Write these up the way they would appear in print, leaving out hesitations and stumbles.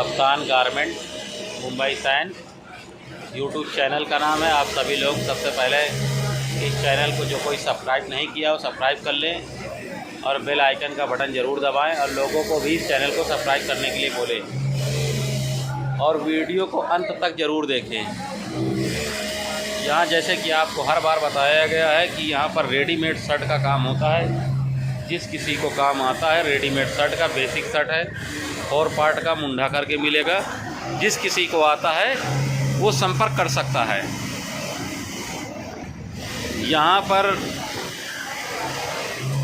कप्तान गारमेंट मुंबई सैन YouTube channel का नाम है। आप सभी लोग सबसे पहले इस चैनल को जो कोई सब्सक्राइब नहीं किया वो सब्सक्राइब कर लें और बेल आइकन का बटन ज़रूर दबाएं और लोगों को भी इस चैनल को सब्सक्राइब करने के लिए बोलें और वीडियो को अंत तक ज़रूर देखें। यहाँ जैसे कि आपको हर बार बताया गया है कि यहाँ पर रेडीमेड शर्ट का काम होता है। जिस किसी को काम आता है रेडीमेड शर्ट का, बेसिक शर्ट है, 4 पार्ट का मुंडा करके मिलेगा। जिस किसी को आता है वो संपर्क कर सकता है। यहाँ पर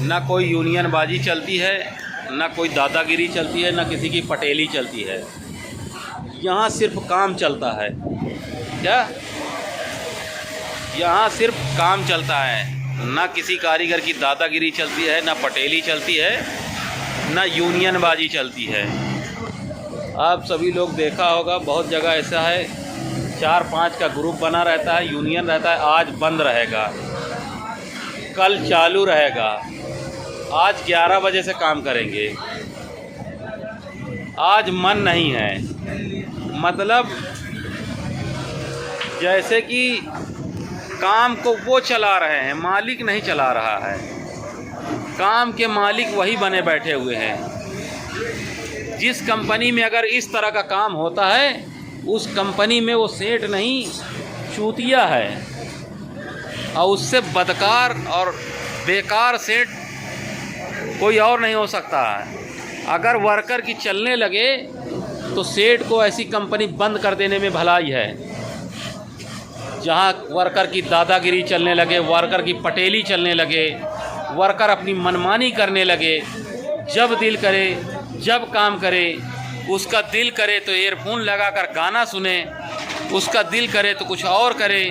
ना कोई यूनियन बाजी चलती है, ना कोई दादागिरी चलती है, ना किसी की पटेली चलती है। यहाँ सिर्फ काम चलता है। क्या? यहाँ सिर्फ काम चलता है। ना किसी कारीगर की दादागिरी चलती है, ना पटेली चलती है, ना यूनियन बाजी चलती है। आप सभी लोग देखा होगा बहुत जगह ऐसा है 4-5 का ग्रुप बना रहता है, यूनियन रहता है। आज बंद रहेगा, कल चालू रहेगा, आज 11 बजे से काम करेंगे, आज मन नहीं है। मतलब जैसे कि काम को वो चला रहे हैं, मालिक नहीं चला रहा है। काम के मालिक वही बने बैठे हुए हैं। जिस कंपनी में अगर इस तरह का काम होता है उस कंपनी में वो सेठ नहीं, चूतिया है। और उससे बदकार और बेकार सेठ कोई और नहीं हो सकता है। अगर वर्कर की चलने लगे तो सेठ को ऐसी कंपनी बंद कर देने में भलाई है। जहाँ वर्कर की दादागिरी चलने लगे, वर्कर की पटेली चलने लगे, वर्कर अपनी मनमानी करने लगे, जब दिल करे जब काम करे, उसका दिल करे तो ईयरफोन लगाकर गाना सुने, उसका दिल करे तो कुछ और करे,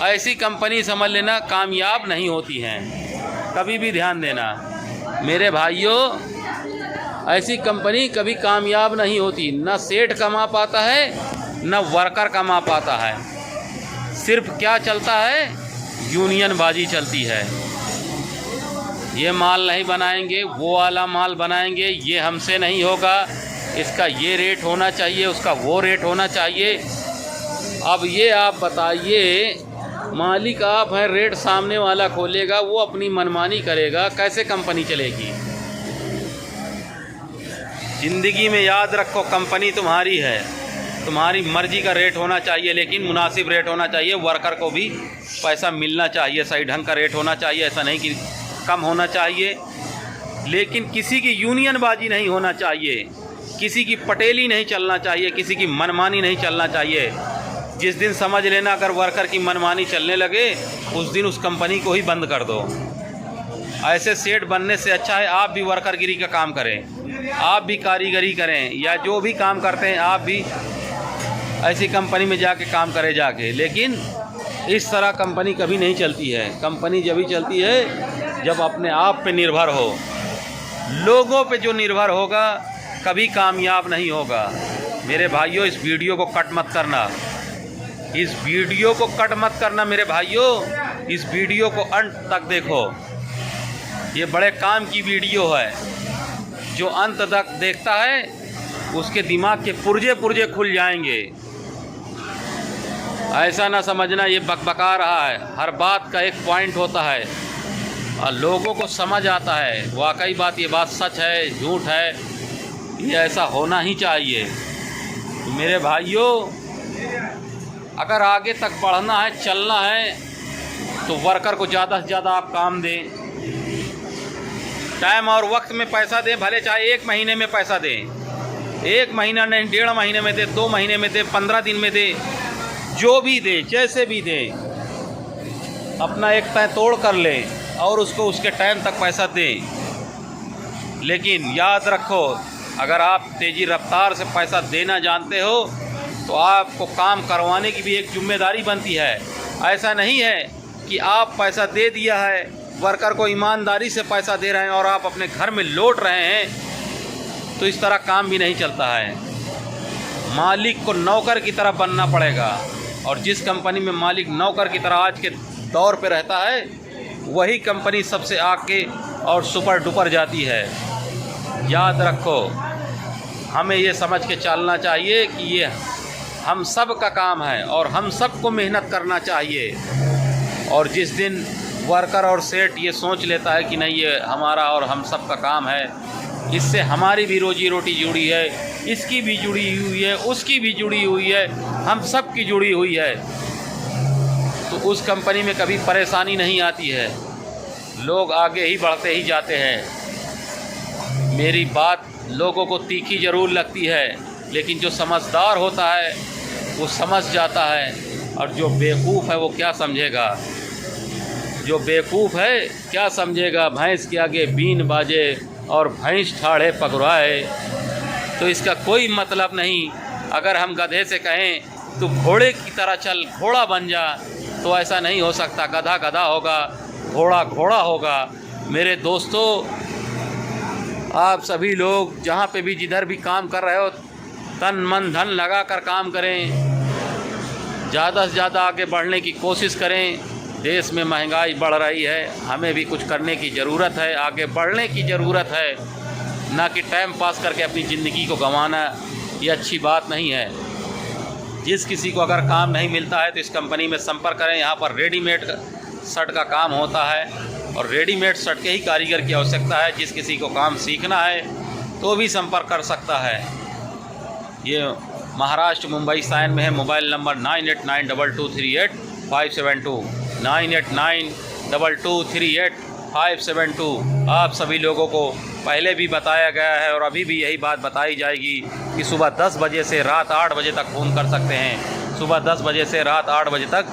ऐसी कंपनी समझ लेना कामयाब नहीं होती हैं। कभी भी ध्यान देना मेरे भाइयों, ऐसी कंपनी कभी कामयाब नहीं होती। ना सेठ कमा पाता है ना वर्कर कमा पाता है। सिर्फ क्या चलता है? यूनियन बाजी चलती है। ये माल नहीं बनाएंगे, वो वाला माल बनाएंगे, ये हमसे नहीं होगा, इसका ये रेट होना चाहिए, उसका वो रेट होना चाहिए। अब ये आप बताइए, मालिक आप हैं, रेट सामने वाला खोलेगा, वो अपनी मनमानी करेगा, कैसे कंपनी चलेगी? ज़िंदगी में याद रखो, कंपनी तुम्हारी है, तुम्हारी मर्ज़ी का रेट होना चाहिए, लेकिन मुनासिब रेट होना चाहिए। वर्कर को भी पैसा मिलना चाहिए, सही ढंग का रेट होना चाहिए, ऐसा नहीं कि कम होना चाहिए। लेकिन किसी की यूनियन बाजी नहीं होना चाहिए, किसी की पटेली नहीं चलना चाहिए, किसी की मनमानी नहीं चलना चाहिए। जिस दिन समझ लेना अगर वर्कर की मनमानी चलने लगे उस दिन उस कंपनी को ही बंद कर दो। ऐसे सेठ बनने से अच्छा है आप भी वर्करगिरी का काम करें, आप भी कारीगरी करें, या जो भी काम करते हैं आप भी ऐसी कंपनी में जाके काम करें जाके। लेकिन इस तरह कंपनी कभी नहीं चलती है। कंपनी जब भी चलती है जब अपने आप पे निर्भर हो। लोगों पे जो निर्भर होगा कभी कामयाब नहीं होगा। मेरे भाइयों, इस वीडियो को कट मत करना, इस वीडियो को कट मत करना मेरे भाइयों, इस वीडियो को अंत तक देखो। ये बड़े काम की वीडियो है। जो अंत तक देखता है उसके दिमाग के पुर्जे पुर्जे खुल जाएंगे। ऐसा ना समझना ये बकबका रहा है, हर बात का एक पॉइंट होता है और लोगों को समझ आता है वाकई बात, ये बात सच है झूठ है, ये ऐसा होना ही चाहिए। तो मेरे भाइयों, अगर आगे तक बढ़ना है, चलना है, तो वर्कर को ज़्यादा से ज़्यादा आप काम दें, टाइम और वक्त में पैसा दें। भले चाहे 1 महीने में पैसा दें, 1 महीना नहीं, 1.5 महीने में दे, 2 महीने में दे, 15 दिन में दे, जो भी दे, जैसे भी दे, अपना एक तय तोड़ कर ले और उसको उसके टाइम तक पैसा दें। लेकिन याद रखो, अगर आप तेज़ी रफ्तार से पैसा देना जानते हो तो आपको काम करवाने की भी एक जिम्मेदारी बनती है। ऐसा नहीं है कि आप पैसा दे दिया है, वर्कर को ईमानदारी से पैसा दे रहे हैं और आप अपने घर में लौट रहे हैं, तो इस तरह काम भी नहीं चलता है। मालिक को नौकर की तरह बनना पड़ेगा और जिस कंपनी में मालिक नौकर की तरह आज के दौर पे रहता है वही कंपनी सबसे आगे और सुपर डुपर जाती है। याद रखो, हमें ये समझ के चलना चाहिए कि ये हम सब का काम है और हम सबको मेहनत करना चाहिए। और जिस दिन वर्कर और सेठ ये सोच लेता है कि नहीं ये हमारा और हम सब का काम है, इससे हमारी भी रोजी रोटी जुड़ी है, इसकी भी जुड़ी हुई है, उसकी भी जुड़ी हुई है, हम सब की जुड़ी हुई है, तो उस कंपनी में कभी परेशानी नहीं आती है, लोग आगे ही बढ़ते ही जाते हैं। मेरी बात लोगों को तीखी ज़रूर लगती है, लेकिन जो समझदार होता है वो समझ जाता है, और जो बेवकूफ़ है वो क्या समझेगा। जो बेवकूफ़ है क्या समझेगा, भैंस के आगे बीन बाजे और भैंस ठाड़े पकड़ाए, तो इसका कोई मतलब नहीं। अगर हम गधे से कहें तो घोड़े की तरह चल, घोड़ा बन जा, तो ऐसा नहीं हो सकता। गधा गधा होगा, घोड़ा घोड़ा होगा। मेरे दोस्तों, आप सभी लोग जहाँ पे भी जिधर भी काम कर रहे हो, तन मन धन लगा कर काम करें, ज़्यादा से ज़्यादा आगे बढ़ने की कोशिश करें। देश में महंगाई बढ़ रही है, हमें भी कुछ करने की ज़रूरत है, आगे बढ़ने की ज़रूरत है, ना कि टाइम पास करके अपनी ज़िंदगी को गंवाना। ये अच्छी बात नहीं है। जिस किसी को अगर काम नहीं मिलता है तो इस कंपनी में संपर्क करें। यहाँ पर रेडीमेड शर्ट का काम होता है और रेडीमेड शर्ट के ही कारीगर की आवश्यकता है। जिस किसी को काम सीखना है तो भी संपर्क कर सकता है। ये महाराष्ट्र मुंबई साइन में है। Mobile number 9892238572 9892238572। आप सभी लोगों को पहले भी बताया गया है और अभी भी यही बात बताई जाएगी कि सुबह 10 बजे से रात 8 बजे तक फ़ोन कर सकते हैं। सुबह 10 बजे से रात 8 बजे तक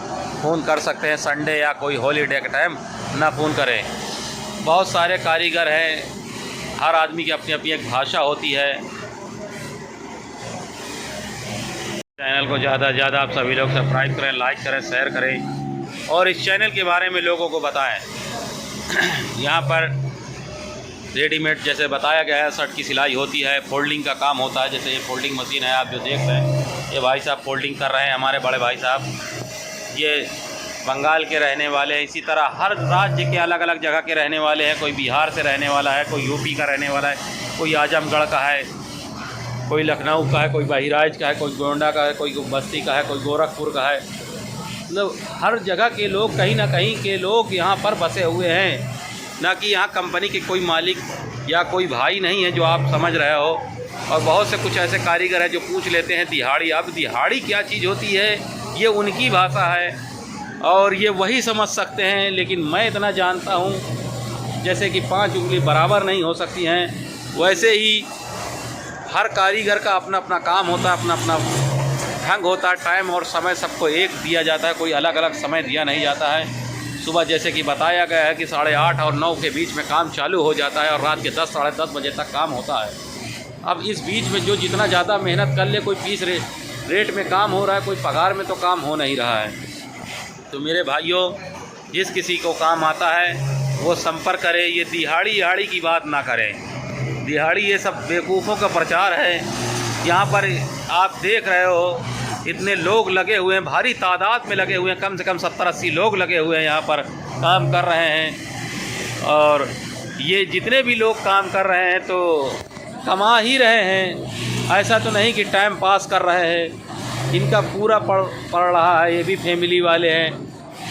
फ़ोन कर सकते हैं। संडे या कोई हॉलीडे का टाइम ना फ़ोन करें। बहुत सारे कारीगर हैं, हर आदमी की अपनी अपनी एक भाषा होती है। चैनल को ज़्यादा से ज़्यादा आप सभी लोग सब्सक्राइब करें, लाइक करें, शेयर करें और इस चैनल के बारे में लोगों को बताएं। यहाँ पर रेडीमेड जैसे बताया गया है, शर्ट की सिलाई होती है, फोल्डिंग का काम होता है। जैसे ये फोल्डिंग मशीन है, आप जो देख रहे हैं, ये भाई साहब फोल्डिंग कर रहे हैं, हमारे बड़े भाई साहब। ये बंगाल के रहने वाले हैं। इसी तरह हर राज्य के अलग अलग जगह के रहने वाले हैं। कोई बिहार से रहने वाला है, कोई यूपी का रहने वाला है, कोई आजमगढ़ का है, कोई लखनऊ का है, कोई बहराइच का है, कोई गोंडा का है, कोई बस्ती का है, कोई गोरखपुर का है। मतलब हर जगह के लोग, कहीं ना कहीं के लोग यहाँ पर बसे हुए हैं। ना कि यहाँ कंपनी के कोई मालिक या कोई भाई नहीं है जो आप समझ रहे हो। और बहुत से कुछ ऐसे कारीगर हैं जो पूछ लेते हैं दिहाड़ी। अब दिहाड़ी क्या चीज़ होती है ये उनकी भाषा है और ये वही समझ सकते हैं। लेकिन मैं इतना जानता हूँ, जैसे कि 5 उंगली बराबर नहीं हो सकती हैं, वैसे ही हर कारीगर का अपना अपना काम होता है, अपना अपना ढंग होता है। टाइम और समय सबको एक दिया जाता है, कोई अलग अलग समय दिया नहीं जाता है। सुबह जैसे कि बताया गया है कि 8:30 और 9 के बीच में काम चालू हो जाता है और रात के 10 साढ़े 10 बजे तक काम होता है। अब इस बीच में जो जितना ज़्यादा मेहनत कर ले, कोई फीस रेट में काम हो रहा है, कोई पगार में तो काम हो नहीं रहा है। तो मेरे भाइयों, जिस किसी को काम आता है वो संपर्क करे। ये दिहाड़ी की बात ना करें। दिहाड़ी ये सब बेवकूफ़ों का प्रचार है। यहाँ पर आप देख रहे हो इतने लोग लगे हुए हैं, भारी तादाद में लगे हुए हैं, कम से कम 70-80 लोग लगे हुए हैं, यहाँ पर काम कर रहे हैं। और ये जितने भी लोग काम कर रहे हैं तो कमा ही रहे हैं, ऐसा तो नहीं कि टाइम पास कर रहे हैं। इनका पूरा पड़ रहा है। ये भी फैमिली वाले हैं,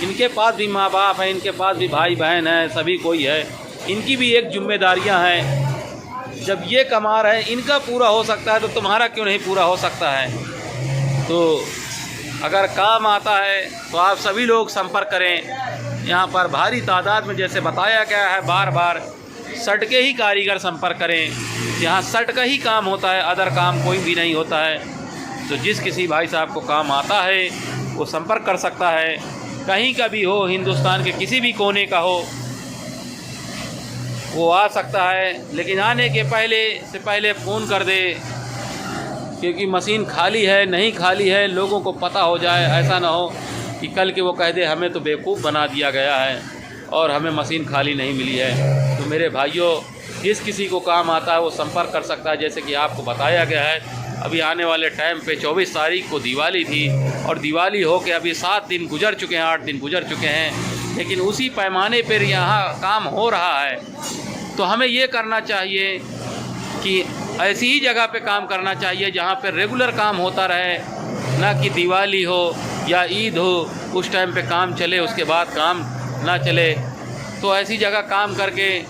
इनके पास भी माँ बाप हैं, इनके पास भी भाई बहन हैं, सभी कोई है। इनकी भी एक जिम्मेदारियाँ हैं। जब ये कमा रहे हैं, इनका पूरा हो सकता है तो तुम्हारा क्यों नहीं पूरा हो सकता है। तो अगर काम आता है तो आप सभी लोग संपर्क करें। यहाँ पर भारी तादाद में जैसे बताया गया है, बार बार शर्ट के ही कारीगर संपर्क करें। यहाँ शर्ट का ही काम होता है, अदर काम कोई भी नहीं होता है। तो जिस किसी भाई साहब को काम आता है वो संपर्क कर सकता है, कहीं का भी हो, हिंदुस्तान के किसी भी कोने का हो, वो आ सकता है। लेकिन आने के पहले फ़ोन कर दे, क्योंकि मशीन खाली है नहीं खाली है लोगों को पता हो जाए। ऐसा ना हो कि कल के वो कह दे हमें तो बेवकूफ़ बना दिया गया है और हमें मशीन खाली नहीं मिली है। तो मेरे भाइयों, जिस किसी को काम आता है वो संपर्क कर सकता है। जैसे कि आपको बताया गया है, अभी आने वाले टाइम पे 24 तारीख को दिवाली थी और दिवाली हो के अभी 7 दिन गुजर चुके हैं, 8 दिन गुजर चुके हैं, लेकिन उसी पैमाने पर यहाँ काम हो रहा है। तो हमें ये करना चाहिए कि ऐसी ही जगह पे काम करना चाहिए जहाँ पे रेगुलर काम होता रहे, ना कि दिवाली हो या ईद हो उस टाइम पे काम चले, उसके बाद काम ना चले। तो ऐसी जगह काम करके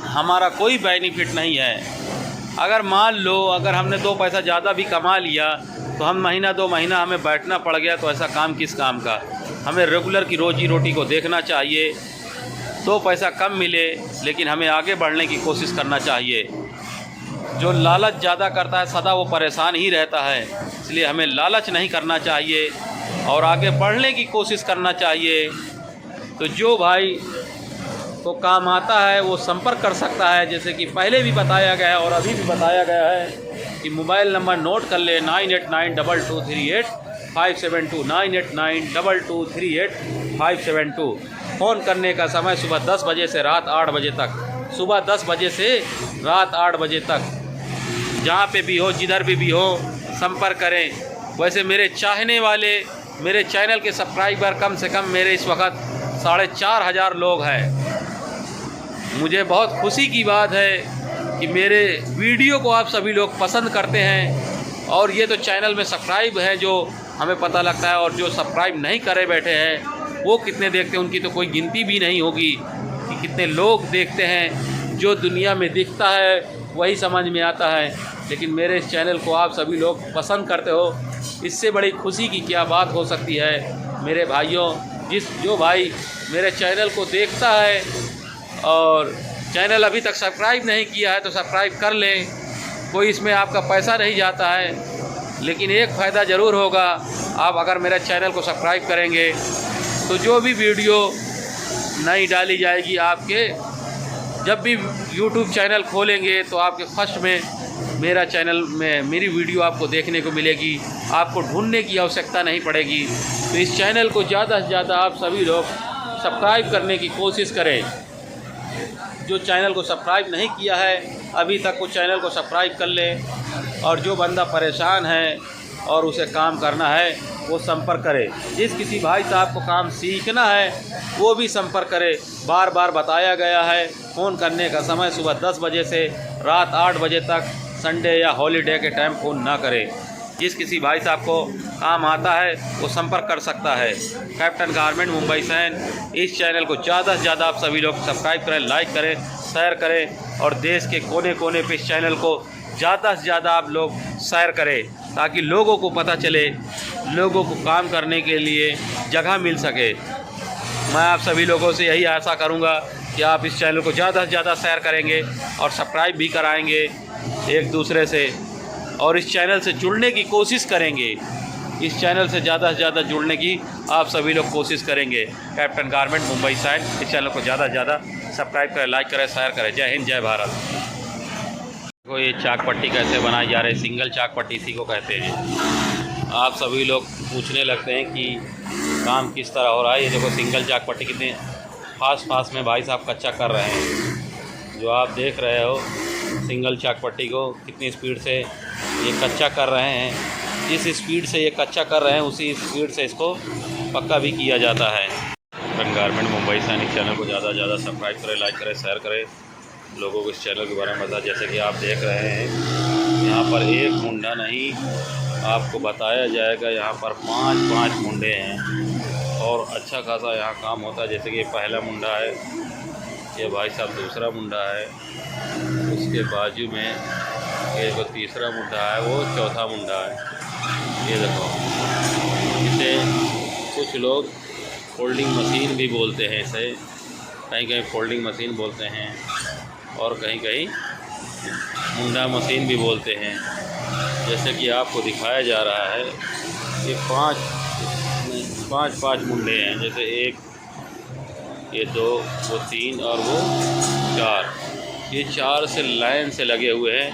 हमारा कोई बेनिफिट नहीं है। अगर मान लो अगर हमने 2 पैसा ज़्यादा भी कमा लिया तो हम महीना 2 महीना हमें बैठना पड़ गया, तो ऐसा काम किस काम का। हमें रेगुलर की रोजी रोटी को देखना चाहिए। 2 पैसा कम मिले लेकिन हमें आगे बढ़ने की कोशिश करना चाहिए। जो लालच ज़्यादा करता है सदा वो परेशान ही रहता है, इसलिए हमें लालच नहीं करना चाहिए और आगे बढ़ने की कोशिश करना चाहिए। तो जो भाई को काम आता है वो संपर्क कर सकता है, जैसे कि पहले भी बताया गया है और अभी भी बताया गया है कि मोबाइल नंबर नोट कर ले 9892238572 9892238572। फ़ोन करने का समय सुबह 10 बजे से रात 8 बजे तक, सुबह 10 बजे से रात 8 बजे तक। जहाँ पे भी हो, जिधर भी हो संपर्क करें। वैसे मेरे चाहने वाले, मेरे चैनल के सब्सक्राइबर कम से कम मेरे इस वक्त 4500 लोग हैं। मुझे बहुत खुशी की बात है कि मेरे वीडियो को आप सभी लोग पसंद करते हैं। और ये तो चैनल में सब्सक्राइब हैं जो हमें पता लगता है, और जो सब्सक्राइब नहीं करे बैठे हैं वो कितने देखते हैं, उनकी तो कोई गिनती भी नहीं होगी कि कितने लोग देखते हैं। जो दुनिया में दिखता है वही समझ में आता है, लेकिन मेरे इस चैनल को आप सभी लोग पसंद करते हो, इससे बड़ी खुशी की क्या बात हो सकती है। मेरे भाइयों, जो भाई मेरे चैनल को देखता है और चैनल अभी तक सब्सक्राइब नहीं किया है तो सब्सक्राइब कर लें। कोई इसमें आपका पैसा नहीं जाता है, लेकिन एक फ़ायदा ज़रूर होगा। आप अगर मेरे चैनल को सब्सक्राइब करेंगे तो जो भी वीडियो नई डाली जाएगी, आपके जब भी यूट्यूब चैनल खोलेंगे तो आपके फर्स्ट में मेरा चैनल में मेरी वीडियो आपको देखने को मिलेगी। आपको ढूंढने की आवश्यकता नहीं पड़ेगी। तो इस चैनल को ज़्यादा से ज़्यादा आप सभी लोग सब्सक्राइब करने की कोशिश करें। जो चैनल को सब्सक्राइब नहीं किया है अभी तक, वो चैनल को सब्सक्राइब कर ले। और जो बंदा परेशान है और उसे काम करना है वो संपर्क करे। जिस किसी भाई साहब को काम सीखना है वो भी संपर्क करे। बार बार बताया गया है फ़ोन करने का समय सुबह 10 बजे से रात 8 बजे तक, संडे या हॉलीडे के टाइम फ़ोन ना करें। जिस किसी भाई साहब को काम आता है वो संपर्क कर सकता है। कैप्टन गारमेंट मुंबई सैन। इस चैनल को ज़्यादा से ज़्यादा आप सभी लोग सब्सक्राइब करें, लाइक करें, शेयर करें और देश के कोने कोने पे इस चैनल को ज़्यादा से ज़्यादा आप लोग शेयर करें, ताकि लोगों को पता चले, लोगों को काम करने के लिए जगह मिल सके। मैं आप सभी लोगों से यही आशा करूँगा कि आप इस चैनल को ज़्यादा से ज़्यादा शेयर करेंगे और सब्सक्राइब भी कराएंगे एक दूसरे से, और इस चैनल से जुड़ने की कोशिश करेंगे। इस चैनल से ज़्यादा जुड़ने की आप सभी लोग कोशिश करेंगे। Captain garment Mumbai side. इस चैनल को ज़्यादा से ज़्यादा सब्सक्राइब करें, लाइक करें, शेयर करें। जय हिंद, जय भारत। देखो ये चाक पट्टी कैसे बनाई जा रही है। सिंगल चाक पट्टी इसी को कहते हैं। आप सभी लोग पूछने लगते हैं कि काम किस तरह हो रहा है। ये देखो सिंगल चाक पट्टी कितने फास्ट में भाई साहब कच्चा कर रहे हैं। जो आप देख रहे हो सिंगल चाक पट्टी को कितनी स्पीड से ये कच्चा कर रहे हैं। जिस स्पीड से ये कच्चा कर रहे हैं उसी स्पीड से इसको पक्का भी किया जाता है। कैप्टन गारमेंट मुंबई सैनिक चैनल को ज़्यादा से ज़्यादा सब्सक्राइब करें, लाइक करें, शेयर करें। लोगों को इस चैनल के बारे में बता, जैसे कि आप देख रहे हैं यहाँ पर एक मुंडा नहीं आपको बताया जाएगा, यहाँ पर 5 मुंडे हैं और अच्छा खासा यहाँ काम होता है। जैसे कि ये पहला मुंडा है, ये भाई साहब दूसरा मुंडा है, उसके बाजू में ये जो तीसरा मुंडा है वो चौथा मुंडा है। ये देखो, इसे कुछ लोग फोल्डिंग मशीन भी बोलते हैं, इसे कहीं कहीं फोल्डिंग मशीन बोलते हैं और कहीं कहीं मुंडा मशीन भी बोलते हैं। जैसे कि आपको दिखाया जा रहा है ये पाँच मुंडे हैं। जैसे एक, ये 2, वो 3 और वो 4। ये 4 से लाइन से लगे हुए हैं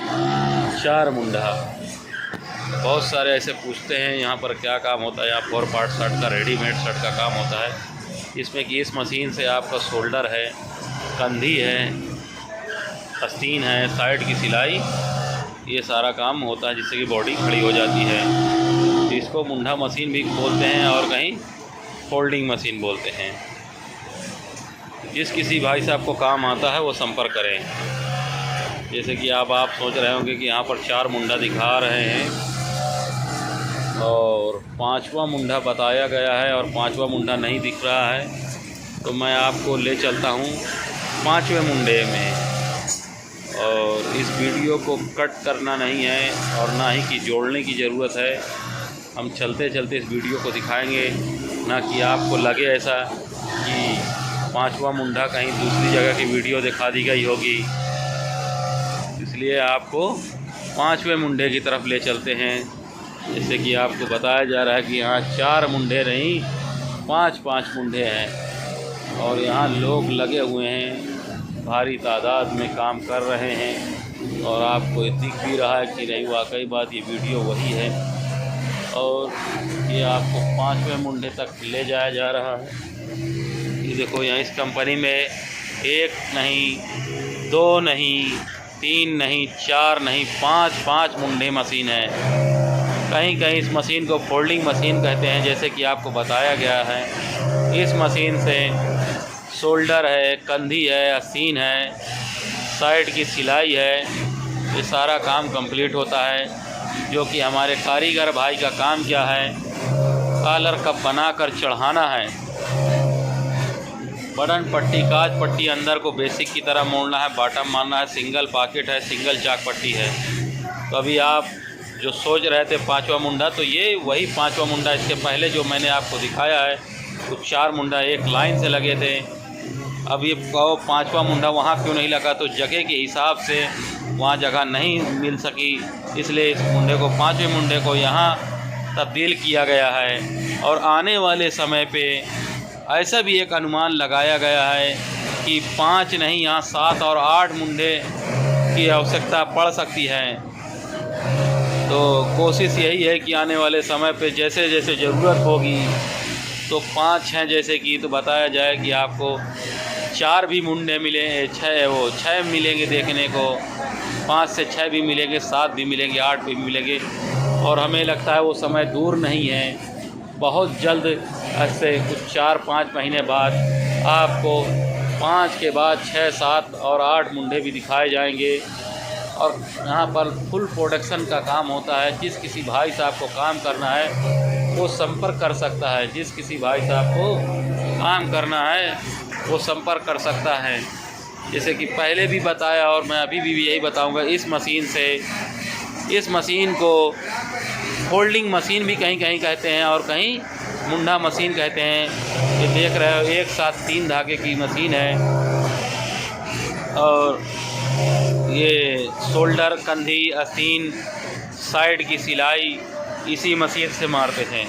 4 मुंडा। बहुत सारे ऐसे पूछते हैं यहाँ पर क्या काम होता है। यहाँ 4 पार्ट शर्ट का, रेडीमेड शर्ट का काम होता है, इसमें कि इस मशीन से आपका शोल्डर है, कंधी है, आस्तीन है, साइड की सिलाई, ये सारा काम होता है जिससे कि बॉडी खड़ी हो जाती है। तो इसको मुंडा मशीन भी बोलते हैं और कहीं फोल्डिंग मशीन बोलते हैं। जिस किसी भाई साहब को काम आता है वो संपर्क करें। जैसे कि आप सोच रहे होंगे कि यहाँ पर 4 मुंडा दिखा रहे हैं और 5वां मुंडा बताया गया है और 5वां मुंडा नहीं दिख रहा है, तो मैं आपको ले चलता हूँ 5वें मुंडे में। और इस वीडियो को कट करना नहीं है और ना ही कि जोड़ने की ज़रूरत है, हम चलते चलते इस वीडियो को दिखाएंगे, ना कि आपको लगे ऐसा कि 5वां मुंडा कहीं दूसरी जगह की वीडियो दिखा दी गई होगी। इसलिए आपको 5वें मुंडे की तरफ ले चलते हैं। जैसे कि आपको बताया जा रहा है कि यहाँ 4 मुंडे नहीं 5 मुंडे हैं और यहाँ लोग लगे हुए हैं, भारी तादाद में काम कर रहे हैं और आपको दिख भी रहा है कि नहीं वाकई बात ये वीडियो वही है। और ये आपको 5वें मुंडे तक ले जाया जा रहा है। ये देखो यहाँ इस कंपनी में 1 नहीं 2 नहीं 3 नहीं 4 नहीं 5 मुंडे मशीन है। कहीं कहीं इस मशीन को फोल्डिंग मशीन कहते हैं, जैसे कि आपको बताया गया है। इस मशीन से शोल्डर है, कंधी है, आस्तीन है, साइड की सिलाई है, ये सारा काम कंप्लीट होता है। जो कि हमारे कारीगर भाई का काम क्या है, कॉलर कप बनाकर चढ़ाना है, बटन पट्टी काज पट्टी अंदर को बेसिक की तरह मोड़ना है, बॉटम मारना है, सिंगल पॉकेट है, सिंगल चाक पट्टी है। तो अभी आप जो सोच रहे थे 5वां मुंडा, तो ये वही 5वां मुंडा। इसके पहले जो मैंने आपको दिखाया है कुछ 4 मुंडा एक लाइन से लगे थे। अब ये कहो 5वां मुंडा वहाँ क्यों नहीं लगा, तो जगह के हिसाब से वहाँ जगह नहीं मिल सकी, इसलिए इस मुंडे को 5वें मुंडे को यहाँ तब्दील किया गया है। और आने वाले समय पे ऐसा भी एक अनुमान लगाया गया है कि 5 नहीं यहाँ 7 और 8 मुंडे की आवश्यकता पड़ सकती है। तो कोशिश यही है कि आने वाले समय पे जैसे जैसे ज़रूरत होगी तो 5 हैं, जैसे कि तो बताया जाए कि आपको 4 भी मुंडे मिले, 6 मिलेंगे देखने को, 5 से 6 भी मिलेंगे, 7 भी मिलेंगे, 8 भी मिलेंगे। और हमें लगता है वो समय दूर नहीं है, बहुत जल्द ऐसे कुछ 4-5 महीने बाद आपको 5 के बाद 6, 7 और 8 मुंडे भी दिखाए जाएंगे। और यहाँ पर फुल प्रोडक्शन का काम होता है। जिस किसी भाई साहब को काम करना है वो संपर्क कर सकता है, जिस किसी भाई साहब को काम करना है वो संपर्क कर सकता है। जैसे कि पहले भी बताया और मैं अभी भी यही बताऊंगा, इस मशीन को फोल्डिंग मशीन भी कहीं कहीं कहते हैं और कहीं मुंडा मशीन कहते हैं। ये देख रहे हो एक साथ 3 धागे की मशीन है और ये शोल्डर, कंधी, आस्तीन, साइड की सिलाई इसी मशीन से मारते थे।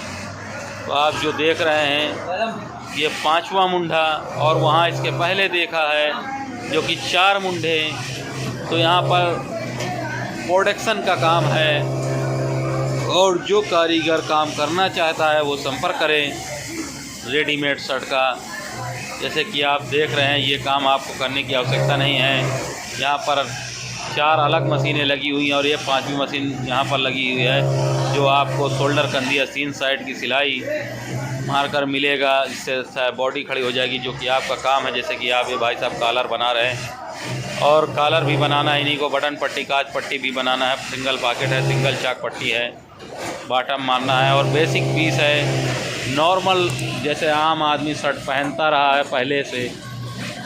तो आप जो देख रहे हैं ये 5वां मुंडा और वहाँ इसके पहले देखा है जो कि 4 मुंडे। तो यहाँ पर प्रोडक्शन का काम है और जो कारीगर काम करना चाहता है वो संपर्क करें रेडीमेड शर्ट का। जैसे कि आप देख रहे हैं ये काम आपको करने की आवश्यकता नहीं है। यहाँ पर 4 अलग मशीनें लगी हुई हैं और ये 5वीं मशीन यहाँ पर लगी हुई है जो आपको शोल्डर, कंधी, आस्तीन, साइड की सिलाई मारकर मिलेगा, जिससे बॉडी खड़ी हो जाएगी, जो कि आपका काम है। जैसे कि आप ये भाई साहब कॉलर बना रहे हैं और कॉलर भी बनाना है, इन्हीं को बटन पट्टी, काज पट्टी भी बनाना है, सिंगल पॉकेट है, सिंगल चाक पट्टी है, बॉटम मारना है और बेसिक पीस है। नॉर्मल जैसे आम आदमी शर्ट पहनता रहा है पहले से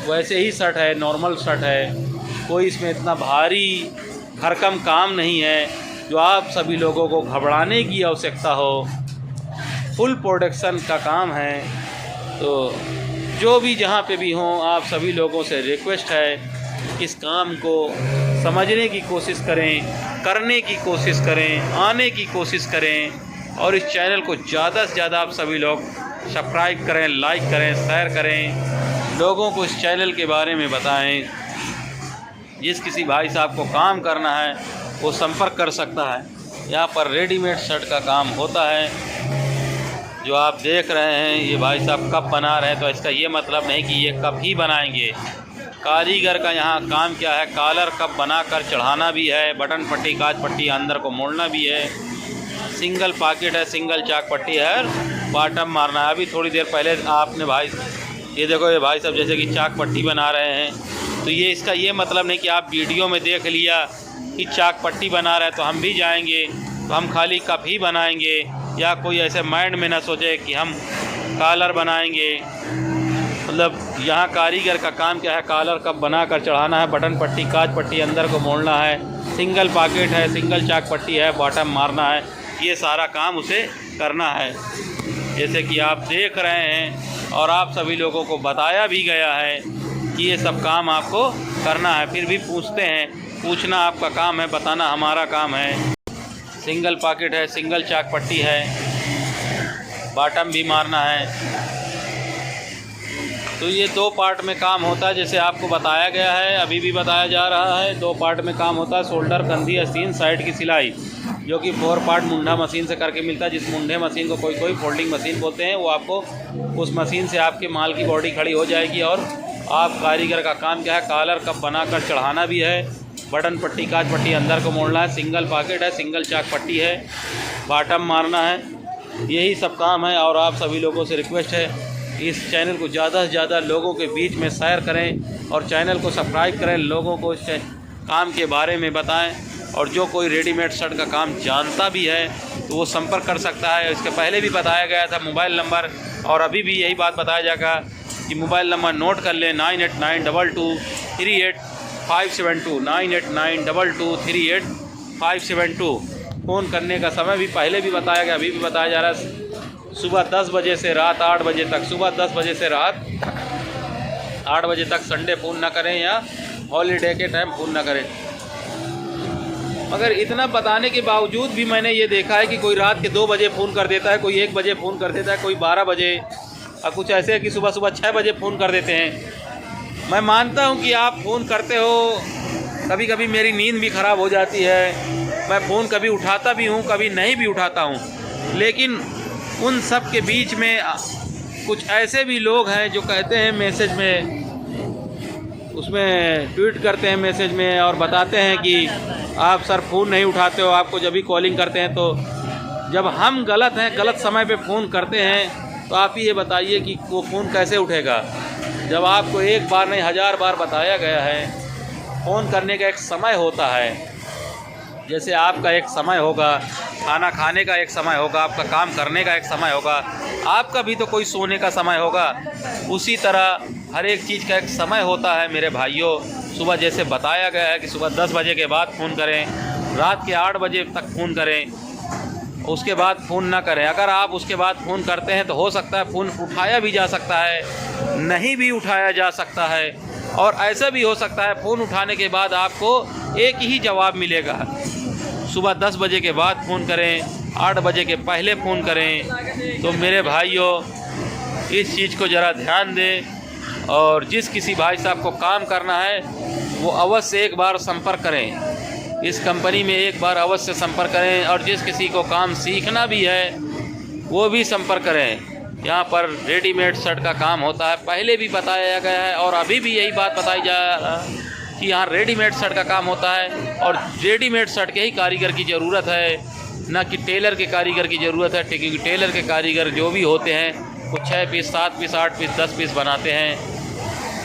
वैसे ही शर्ट है, नॉर्मल शर्ट है, कोई इसमें इतना भारी भरकम काम नहीं है जो आप सभी लोगों को घबराने की आवश्यकता हो। फुल प्रोडक्शन का काम है। तो जो भी जहाँ पे भी हों, आप सभी लोगों से रिक्वेस्ट है इस काम को समझने की कोशिश करें, करने की कोशिश करें, आने की कोशिश करें और इस चैनल को ज़्यादा से ज़्यादा आप सभी लोग सब्सक्राइब करें, लाइक करें, शेयर करें, लोगों को इस चैनल के बारे में बताएं। जिस किसी भाई साहब को काम करना है वो संपर्क कर सकता है। यहाँ पर रेडीमेड शर्ट का काम होता है। जो आप देख रहे हैं ये भाई साहब कप बना रहे हैं, तो इसका ये मतलब नहीं कि ये कप ही बनाएंगे। कारीगर का यहाँ काम क्या है, कॉलर कप बनाकर चढ़ाना भी है, बटन पट्टी, काज पट्टी अंदर को मोड़ना भी है, सिंगल पॉकेट है, सिंगल चाक पट्टी है, बॉटम मारना है। अभी थोड़ी देर पहले आपने भाई ये देखो ये भाई साहब जैसे कि चाक पट्टी बना रहे हैं तो ये इसका ये मतलब नहीं कि आप वीडियो में देख लिया कि चाक पट्टी बना रहा है तो हम भी जाएंगे तो हम खाली कप ही बनाएंगे, या कोई ऐसे माइंड में ना सोचे कि हम कॉलर बनाएंगे। मतलब यहाँ कारीगर का काम क्या है, कॉलर कप बना कर चढ़ाना है, बटन पट्टी काज पट्टी अंदर को मोड़ना है, सिंगल पॉकेट है, सिंगल चाक पट्टी है, बॉटम मारना है, ये सारा काम उसे करना है। जैसे कि आप देख रहे हैं और आप सभी लोगों को बताया भी गया है कि ये सब काम आपको करना है, फिर भी पूछते हैं। पूछना आपका काम है, बताना हमारा काम है। सिंगल पॉकेट है, सिंगल चाक पट्टी है, बॉटम भी मारना है। तो ये 2 पार्ट में काम होता है, जैसे आपको बताया गया है, अभी भी बताया जा रहा है। 2 पार्ट में काम होता है। शोल्डर, कंधी, आस्तीन, साइड की सिलाई, जो कि 4 पार्ट मुंडा मशीन से करके मिलता है। जिस मुंडे मशीन को कोई फोल्डिंग मशीन बोलते हैं, वो आपको उस मशीन से आपके माल की बॉडी खड़ी हो जाएगी। और आप कारीगर का काम क्या है, कॉलर कप बना कर चढ़ाना भी है, बटन पट्टी काज पट्टी अंदर को मोड़ना है, सिंगल पॉकेट है, सिंगल चाक पट्टी है, बॉटम मारना है, यही सब काम है। और आप सभी लोगों से रिक्वेस्ट है इस चैनल को ज़्यादा से ज़्यादा लोगों के बीच में शेयर करें और चैनल को सब्सक्राइब करें, लोगों को इस काम के बारे में बताएं। और जो कोई रेडीमेड शर्ट का काम जानता भी है तो वो संपर्क कर सकता है। इसके पहले भी बताया गया था मोबाइल नंबर, और अभी भी यही बात बताया जाएगा कि मोबाइल नंबर नोट कर लें 9892238572 9892238572। फ़ोन करने का समय भी पहले भी बताया गया, अभी भी बताया जा रहा है। सुबह 10 बजे से रात 8 बजे तक, सुबह 10 बजे से रात 8 बजे तक। संडे फ़ोन ना करें या हॉलीडे के टाइम फ़ोन ना करें। मगर इतना बताने के बावजूद भी मैंने ये देखा है कि कोई रात के 2 बजे फ़ोन कर देता है, कोई 1 बजे फ़ोन कर देता है, कोई 12 बजे, और कुछ ऐसे है कि सुबह 6 बजे फ़ोन कर देते हैं। मैं मानता हूँ कि आप फ़ोन करते हो, कभी कभी मेरी नींद भी ख़राब हो जाती है, मैं फ़ोन कभी उठाता भी हूँ, कभी नहीं भी उठाता हूँ। लेकिन उन सब के बीच में कुछ ऐसे भी लोग हैं जो कहते हैं मैसेज में, उसमें ट्वीट करते हैं मैसेज में और बताते हैं कि आप सर फ़ोन नहीं उठाते हो, आपको जब भी कॉलिंग करते हैं तो जब हम गलत हैं, गलत समय पे फ़ोन करते हैं, तो आप ही ये बताइए कि वो फ़ोन कैसे उठेगा। जब आपको एक बार नहीं 1000 बार बताया गया है, फ़ोन करने का एक समय होता है। जैसे आपका एक समय होगा, खाना खाने का एक समय होगा, आपका काम करने का एक समय होगा, आपका भी तो कोई सोने का समय होगा। उसी तरह हर एक चीज़ का एक समय होता है मेरे भाइयों। सुबह जैसे बताया गया है कि सुबह 10 बजे के बाद फ़ोन करें, रात के 8 बजे तक फ़ोन करें, उसके बाद फ़ोन ना करें। अगर आप उसके बाद फ़ोन करते हैं तो हो सकता है फ़ोन उठाया भी जा सकता है, नहीं भी उठाया जा सकता है, और ऐसा भी हो सकता है फ़ोन उठाने के बाद आपको एक ही जवाब मिलेगा। सुबह 10 बजे के बाद फ़ोन करें, 8 बजे के पहले फ़ोन करें। तो मेरे भाइयों इस चीज़ को ज़रा ध्यान दें, और जिस किसी भाई साहब को काम करना है वो अवश्य एक बार संपर्क करें, इस कंपनी में एक बार अवश्य संपर्क करें। और जिस किसी को काम सीखना भी है वो भी संपर्क करें। यहाँ पर रेडीमेड शर्ट का काम होता है, पहले भी बताया गया है और अभी भी यही बात बताई जा रहा है कि यहाँ रेडीमेड शर्ट का काम होता है। और रेडीमेड शर्ट के ही कारीगर की ज़रूरत है, ना कि टेलर के कारीगर की ज़रूरत है। क्योंकि टेलर के कारीगर जो भी होते हैं वो 6 पीस, 7 पीस, 8 पीस, 10 पीस बनाते हैं।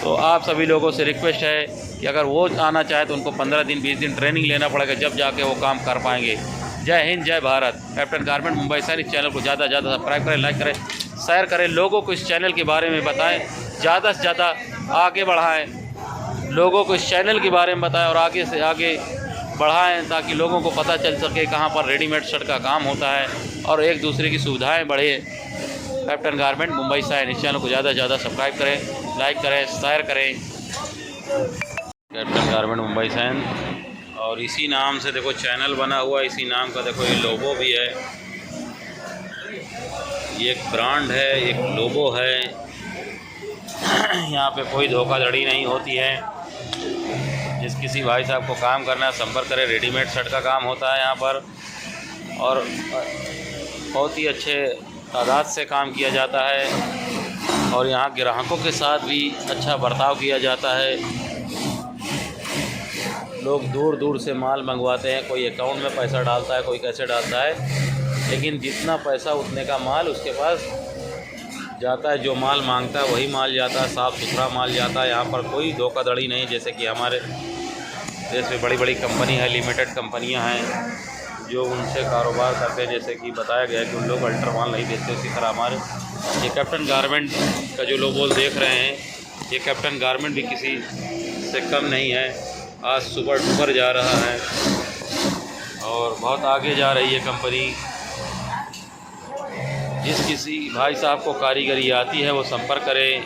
तो आप सभी लोगों से रिक्वेस्ट है कि अगर वो आना चाहे तो उनको 15 दिन 20 दिन ट्रेनिंग लेना पड़ेगा, जब जाके वो काम कर पाएंगे। जय हिंद, जय भारत। कैप्टन गारमेंट मुंबई शहर। इस चैनल को ज़्यादा से ज़्यादा सब्सक्राइब करें, लाइक करें, शेयर करें, लोगों को इस चैनल के बारे में बताएं, ज़्यादा से ज़्यादा आगे बढ़ाएं, लोगों को इस चैनल के बारे में बताएं और आगे से आगे बढ़ाएं, ताकि लोगों को पता चल सके कहाँ पर रेडीमेड शर्ट का काम होता है और एक दूसरे की सुविधाएँ बढ़े। कैप्टन गारमेंट मुंबई शहर। इस चैनल को ज़्यादा से ज़्यादा सब्सक्राइब करें, लाइक करें, शेयर करें। कैप्टन गारमेंट मुंबई शहर, और इसी नाम से देखो चैनल बना हुआ, इसी नाम का देखो ये लोगो भी है, ये एक ब्रांड है, एक लोगो है। यहाँ पे कोई धोखाधड़ी नहीं होती है। जिस किसी भाई साहब को काम करना है संपर्क करें। रेडीमेड शर्ट का काम होता है यहाँ पर, और बहुत ही अच्छे तादाद से काम किया जाता है, और यहाँ ग्राहकों के साथ भी अच्छा बर्ताव किया जाता है। लोग दूर दूर से माल मंगवाते हैं, कोई अकाउंट में पैसा डालता है, कोई कैसे डालता है, लेकिन जितना पैसा उतने का माल उसके पास जाता है, जो माल मांगता है वही माल जाता है, साफ़ सुथरा माल जाता है। यहाँ पर कोई धोखाधड़ी नहीं, जैसे कि हमारे देश में बड़ी बड़ी कंपनी है, लिमिटेड कंपनियाँ हैं जो उनसे कारोबार करते हैं, जैसे कि बताया गया है कि उन लोग अल्ट्रा माल नहीं बेचते। इसी तरह हमारे ये कैप्टन गारमेंट का जो लोगो देख रहे हैं, ये कैप्टन गारमेंट भी किसी से कम नहीं है। आज सुपर डुपर जा रहा है और बहुत आगे जा रही है कंपनी। जिस किसी भाई साहब को कारीगरी आती है वो संपर्क करें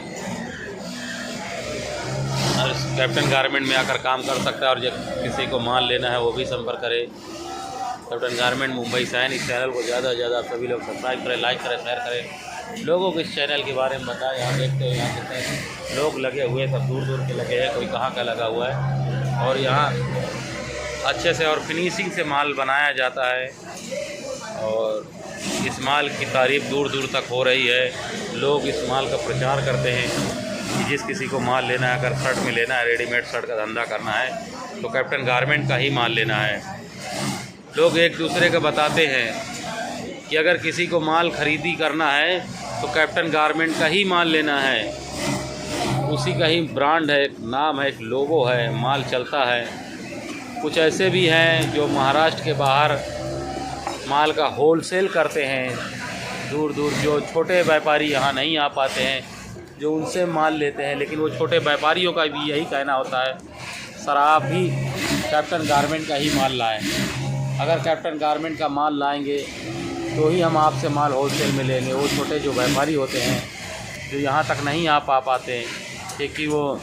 और कैप्टन गारमेंट में आकर काम कर सकता है। और जब किसी को माल लेना है वो भी संपर्क करें। कैप्टन गारमेंट मुंबई से है। इस चैनल को ज़्यादा से ज़्यादा सभी लोग सब्सक्राइब करें, लाइक करें, शेयर करें। लोगों को इस चैनल के बारे में बताएं। यहाँ देखते हैं, यहाँ कितने लोग लगे हुए, सब दूर दूर के लगे हैं, कोई कहाँ का लगा हुआ है। और यहाँ अच्छे से और फिनिशिंग से माल बनाया जाता है और इस माल की तारीफ़ दूर दूर तक हो रही है। लोग इस माल का प्रचार करते हैं कि जिस किसी को माल लेना है, अगर शर्ट में लेना है, रेडीमेड शर्ट का धंधा करना है तो कैप्टन गारमेंट का ही माल लेना है। लोग एक दूसरे को बताते हैं कि अगर किसी को माल ख़रीदी करना है तो कैप्टन गारमेंट का ही माल लेना है। उसी का ही ब्रांड है, एक नाम है, एक लोगो है, माल चलता है। कुछ ऐसे भी हैं जो महाराष्ट्र के बाहर माल का होलसेल करते हैं, दूर दूर, जो छोटे व्यापारी यहाँ नहीं आ पाते हैं, जो उनसे माल लेते हैं। लेकिन वो छोटे व्यापारियों का भी यही कहना होता है, सर आप भी कैप्टन गारमेंट का ही माल लाएं। अगर कैप्टन गारमेंट का माल लाएंगे तो ही हम आपसे माल होलसेल में लेंगे। वो छोटे जो व्यापारी होते हैं जो यहाँ तक नहीं आ पाते हैं, क्योंकि वो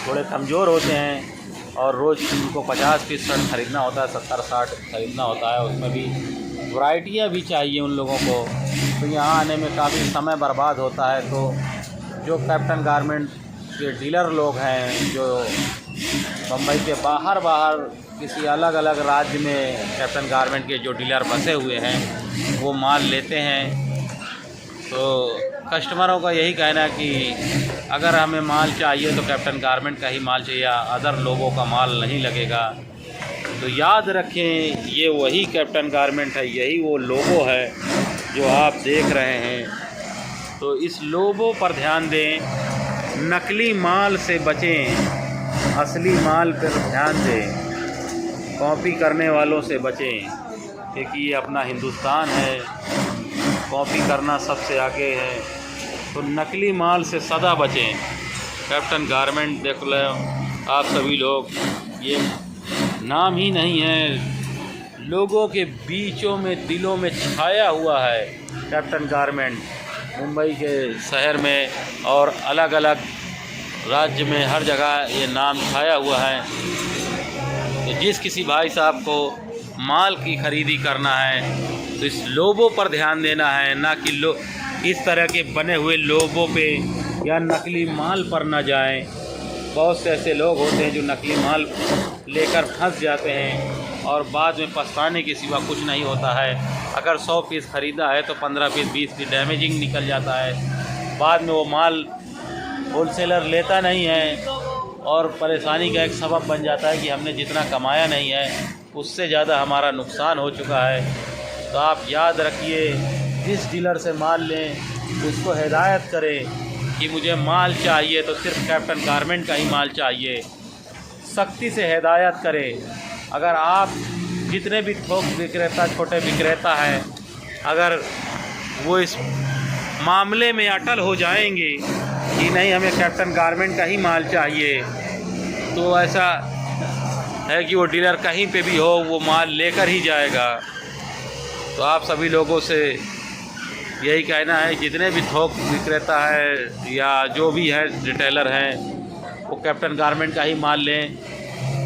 थोड़े कमज़ोर होते हैं और रोज़ उनको 50 पीस शर्ट ख़रीदना होता है, 70-60 ख़रीदना होता है। उसमें भी वैरायटियाँ भी चाहिए उन लोगों को, तो यहाँ आने में काफ़ी समय बर्बाद होता है। तो जो कैप्टन गारमेंट के डीलर लोग हैं, जो बम्बई के बाहर किसी अलग अलग राज्य में कैप्टन गारमेंट के जो डीलर बसे हुए हैं वो माल लेते हैं। तो कस्टमरों का यही कहना है कि अगर हमें माल चाहिए तो कैप्टन गारमेंट का ही माल चाहिए, अदर लोगों का माल नहीं लगेगा। तो याद रखें, ये वही कैप्टन गारमेंट है, यही वो लोगो है जो आप देख रहे हैं। तो इस लोगो पर ध्यान दें, नकली माल से बचें, असली माल पर ध्यान दें, कॉपी करने वालों से बचें, क्योंकि ये अपना हिंदुस्तान है, कॉपी करना सबसे आगे है। तो नकली माल से सदा बचें। कैप्टन गारमेंट देख लो आप सभी लोग, ये नाम ही नहीं है, लोगों के बीचों में, दिलों में छाया हुआ है कैप्टन गारमेंट। मुंबई के शहर में और अलग अलग राज्य में हर जगह ये नाम छाया हुआ है। तो जिस किसी भाई साहब को माल की ख़रीदी करना है तो इस लोगों पर ध्यान देना है, ना कि इस तरह के बने हुए लोगों पे या नकली माल पर ना जाएं। बहुत से ऐसे लोग होते हैं जो नकली माल लेकर फंस जाते हैं और बाद में पछताने के सिवा कुछ नहीं होता है। अगर 100 पीस ख़रीदा है तो 15 पीस 20 पीस डैमेजिंग निकल जाता है। बाद में वो माल होलसेलर लेता नहीं है और परेशानी का एक सबब बन जाता है कि हमने जितना कमाया नहीं है उससे ज़्यादा हमारा नुकसान हो चुका है। तो आप याद रखिए, जिस डीलर से माल लें उसको हिदायत करें कि मुझे माल चाहिए तो सिर्फ कैप्टन गारमेंट का ही माल चाहिए। सख्ती से हिदायत करें। अगर आप जितने भी थोक विक्रेता, छोटे विक्रेता हैं, अगर वो इस मामले में अटल हो जाएंगे कि नहीं हमें कैप्टन गारमेंट का ही माल चाहिए, तो ऐसा है कि वो डीलर कहीं पे भी हो वो माल लेकर ही जाएगा। तो आप सभी लोगों से यही कहना है, जितने भी थोक विक्रेता है या जो भी है रिटेलर हैं, वो कैप्टन गारमेंट का ही माल लें।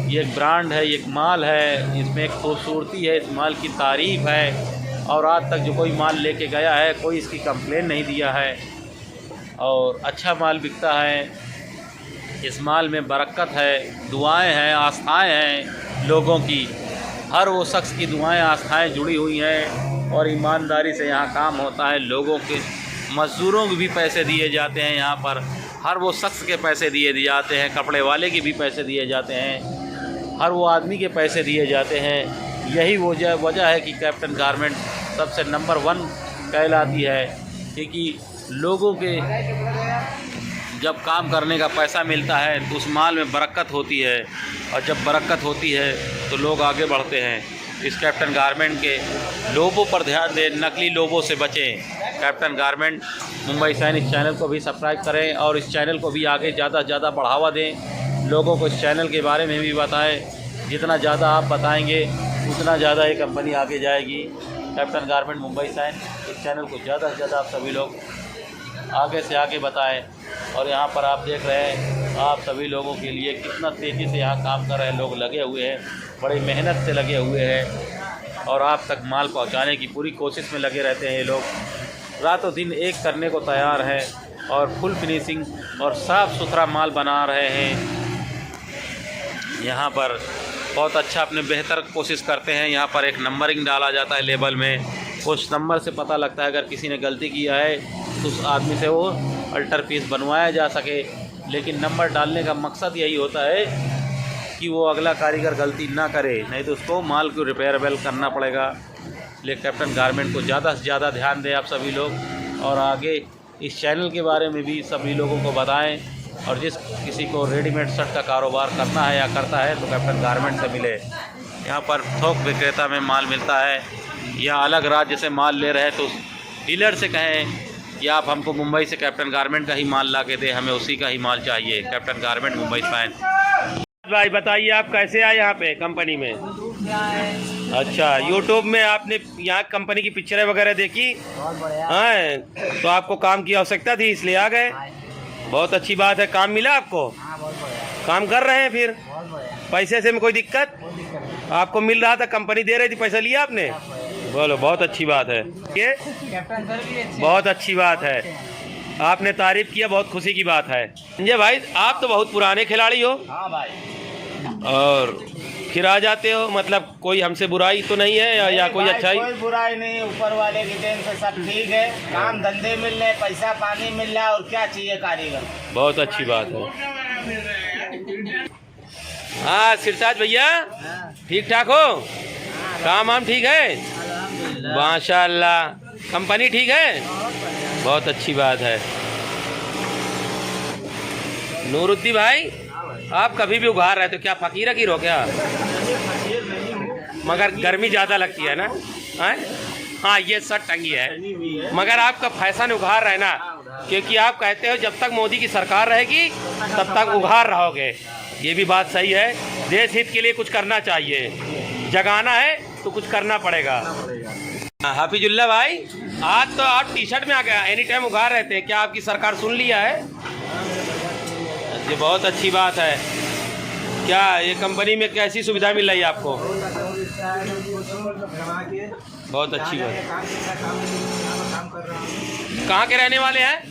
ये एक ब्रांड है, ये एक माल है, इसमें एक खूबसूरती है, इस माल की तारीफ़ है और आज तक जो कोई माल लेके गया है कोई इसकी कंप्लेन नहीं दिया है और अच्छा माल बिकता है। इस माल में बरकत है, दुआएं हैं, आस्थाएं हैं लोगों की। हर वो शख्स की दुआएं, आस्थाएं जुड़ी हुई हैं और ईमानदारी से यहाँ काम होता है। लोगों के, मज़दूरों को भी पैसे दिए जाते हैं यहाँ पर, हर वो शख्स के पैसे दिए जाते हैं, कपड़े वाले के भी पैसे दिए जाते हैं, हर वो आदमी के पैसे दिए जाते हैं। यही वजह है कि कैप्टन गारमेंट सबसे नंबर 1 कहलाती है, क्योंकि लोगों के जब काम करने का पैसा मिलता है तो उस माल में बरकत होती है, और जब बरकत होती है तो लोग आगे बढ़ते हैं। इस कैप्टन गारमेंट के लोगों पर ध्यान दें, नकली लोगों से बचें। कैप्टन गारमेंट मुंबई साइन, इस चैनल को भी सब्सक्राइब करें और इस चैनल को भी आगे ज़्यादा से ज़्यादा बढ़ावा दें। लोगों को इस चैनल के बारे में भी बताएं। जितना ज़्यादा आप बताएंगे उतना ज़्यादा ये कंपनी आगे जाएगी। कैप्टन गारमेंट मुंबई साइन, इस चैनल को ज़्यादा से ज़्यादा आप सभी लोग आगे से आगे बताएं। और यहाँ पर आप देख रहे हैं, आप सभी लोगों के लिए कितना तेज़ी से यहाँ काम कर रहे हैं, लोग लगे हुए हैं, बड़ी मेहनत से लगे हुए हैं और आप तक माल पहुँचाने की पूरी कोशिश में लगे रहते हैं। ये लोग रातों दिन एक करने को तैयार हैं और फुल फिनिशिंग और साफ़ सुथरा माल बना रहे हैं। यहाँ पर बहुत अच्छा अपने बेहतर कोशिश करते हैं। यहाँ पर एक नंबरिंग डाला जाता है लेबल में, उस नंबर से पता लगता है अगर किसी ने गलती किया है तो उस आदमी से वो अल्टर पीस बनवाया जा सके। लेकिन नंबर डालने का मकसद यही होता है कि वो अगला कारीगर गलती ना करे, नहीं तो उसको माल को रिपेयरेबल करना पड़ेगा। इसलिए कैप्टन गारमेंट को ज़्यादा से ज़्यादा ध्यान दें आप सभी लोग, और आगे इस चैनल के बारे में भी सभी लोगों को बताएं। और जिस किसी को रेडीमेड शर्ट का कारोबार करना है या करता है तो कैप्टन गारमेंट से मिले। यहाँ पर थोक विक्रेता में माल मिलता है, या अलग राज्य से माल ले रहे हैं तो डीलर से कहें कि आप हमको मुंबई से कैप्टन गारमेंट का ही माल ला के दें, हमें उसी का ही माल चाहिए। Captain garment Mumbai sign. भाई बताइए, आप कैसे आए यहाँ पे कंपनी में? अच्छा, यूट्यूब में आपने यहाँ कंपनी की पिक्चरें वगैरह देखी? हाँ, तो आपको काम की आवश्यकता थी इसलिए आ गए। बहुत अच्छी बात है। काम मिला आपको? काम कर रहे हैं फिर? पैसे से में कोई दिक्कत? आपको मिल रहा था, कंपनी दे रही थी, पैसा लिया आपने? बोलो, बहुत अच्छी बात है ये, बहुत अच्छी बात है। आपने तारीफ किया, बहुत खुशी की बात है। संजय भाई, आप तो बहुत पुराने खिलाड़ी हो। हाँ भाई। और फिर आ जाते हो, मतलब कोई हमसे बुराई तो नहीं है या कोई अच्छाई? कोई बुराई नहीं, ऊपर वाले की देन से सब ठीक है। काम धंधे मिल रहे, पैसा पानी मिल रहा है, और क्या चाहिए कारीगर। बहुत अच्छी बात है। हाँ सिरताज भैया, ठीक ठाक हो? काम वाम ठीक है? माशाल्लाह। कंपनी ठीक है? बहुत अच्छी बात है। नूरुद्दीन भाई, आप कभी भी उघार रहे तो क्या फकीर की रो क्या? मगर गर्मी ज़्यादा लगती है ना? हाँ, ये शर्ट टंगी है, मगर आपका फैशन उघार रहे ना, क्योंकि आप कहते हो जब तक मोदी की सरकार रहेगी तब तक उघार रहोगे। ये भी बात सही है। देश हित के लिए कुछ करना चाहिए, जगाना है तो कुछ करना पड़ेगा। हाफिजुल्ला भाई, आज तो आप टी शर्ट में आ गया, एनी टाइम उघार रहते हैं, क्या आपकी सरकार सुन लिया है? ये बहुत अच्छी बात है। क्या ये कंपनी में कैसी सुविधा मिल रही है आपको? बहुत अच्छी बात। कहाँ के रहने वाले हैं?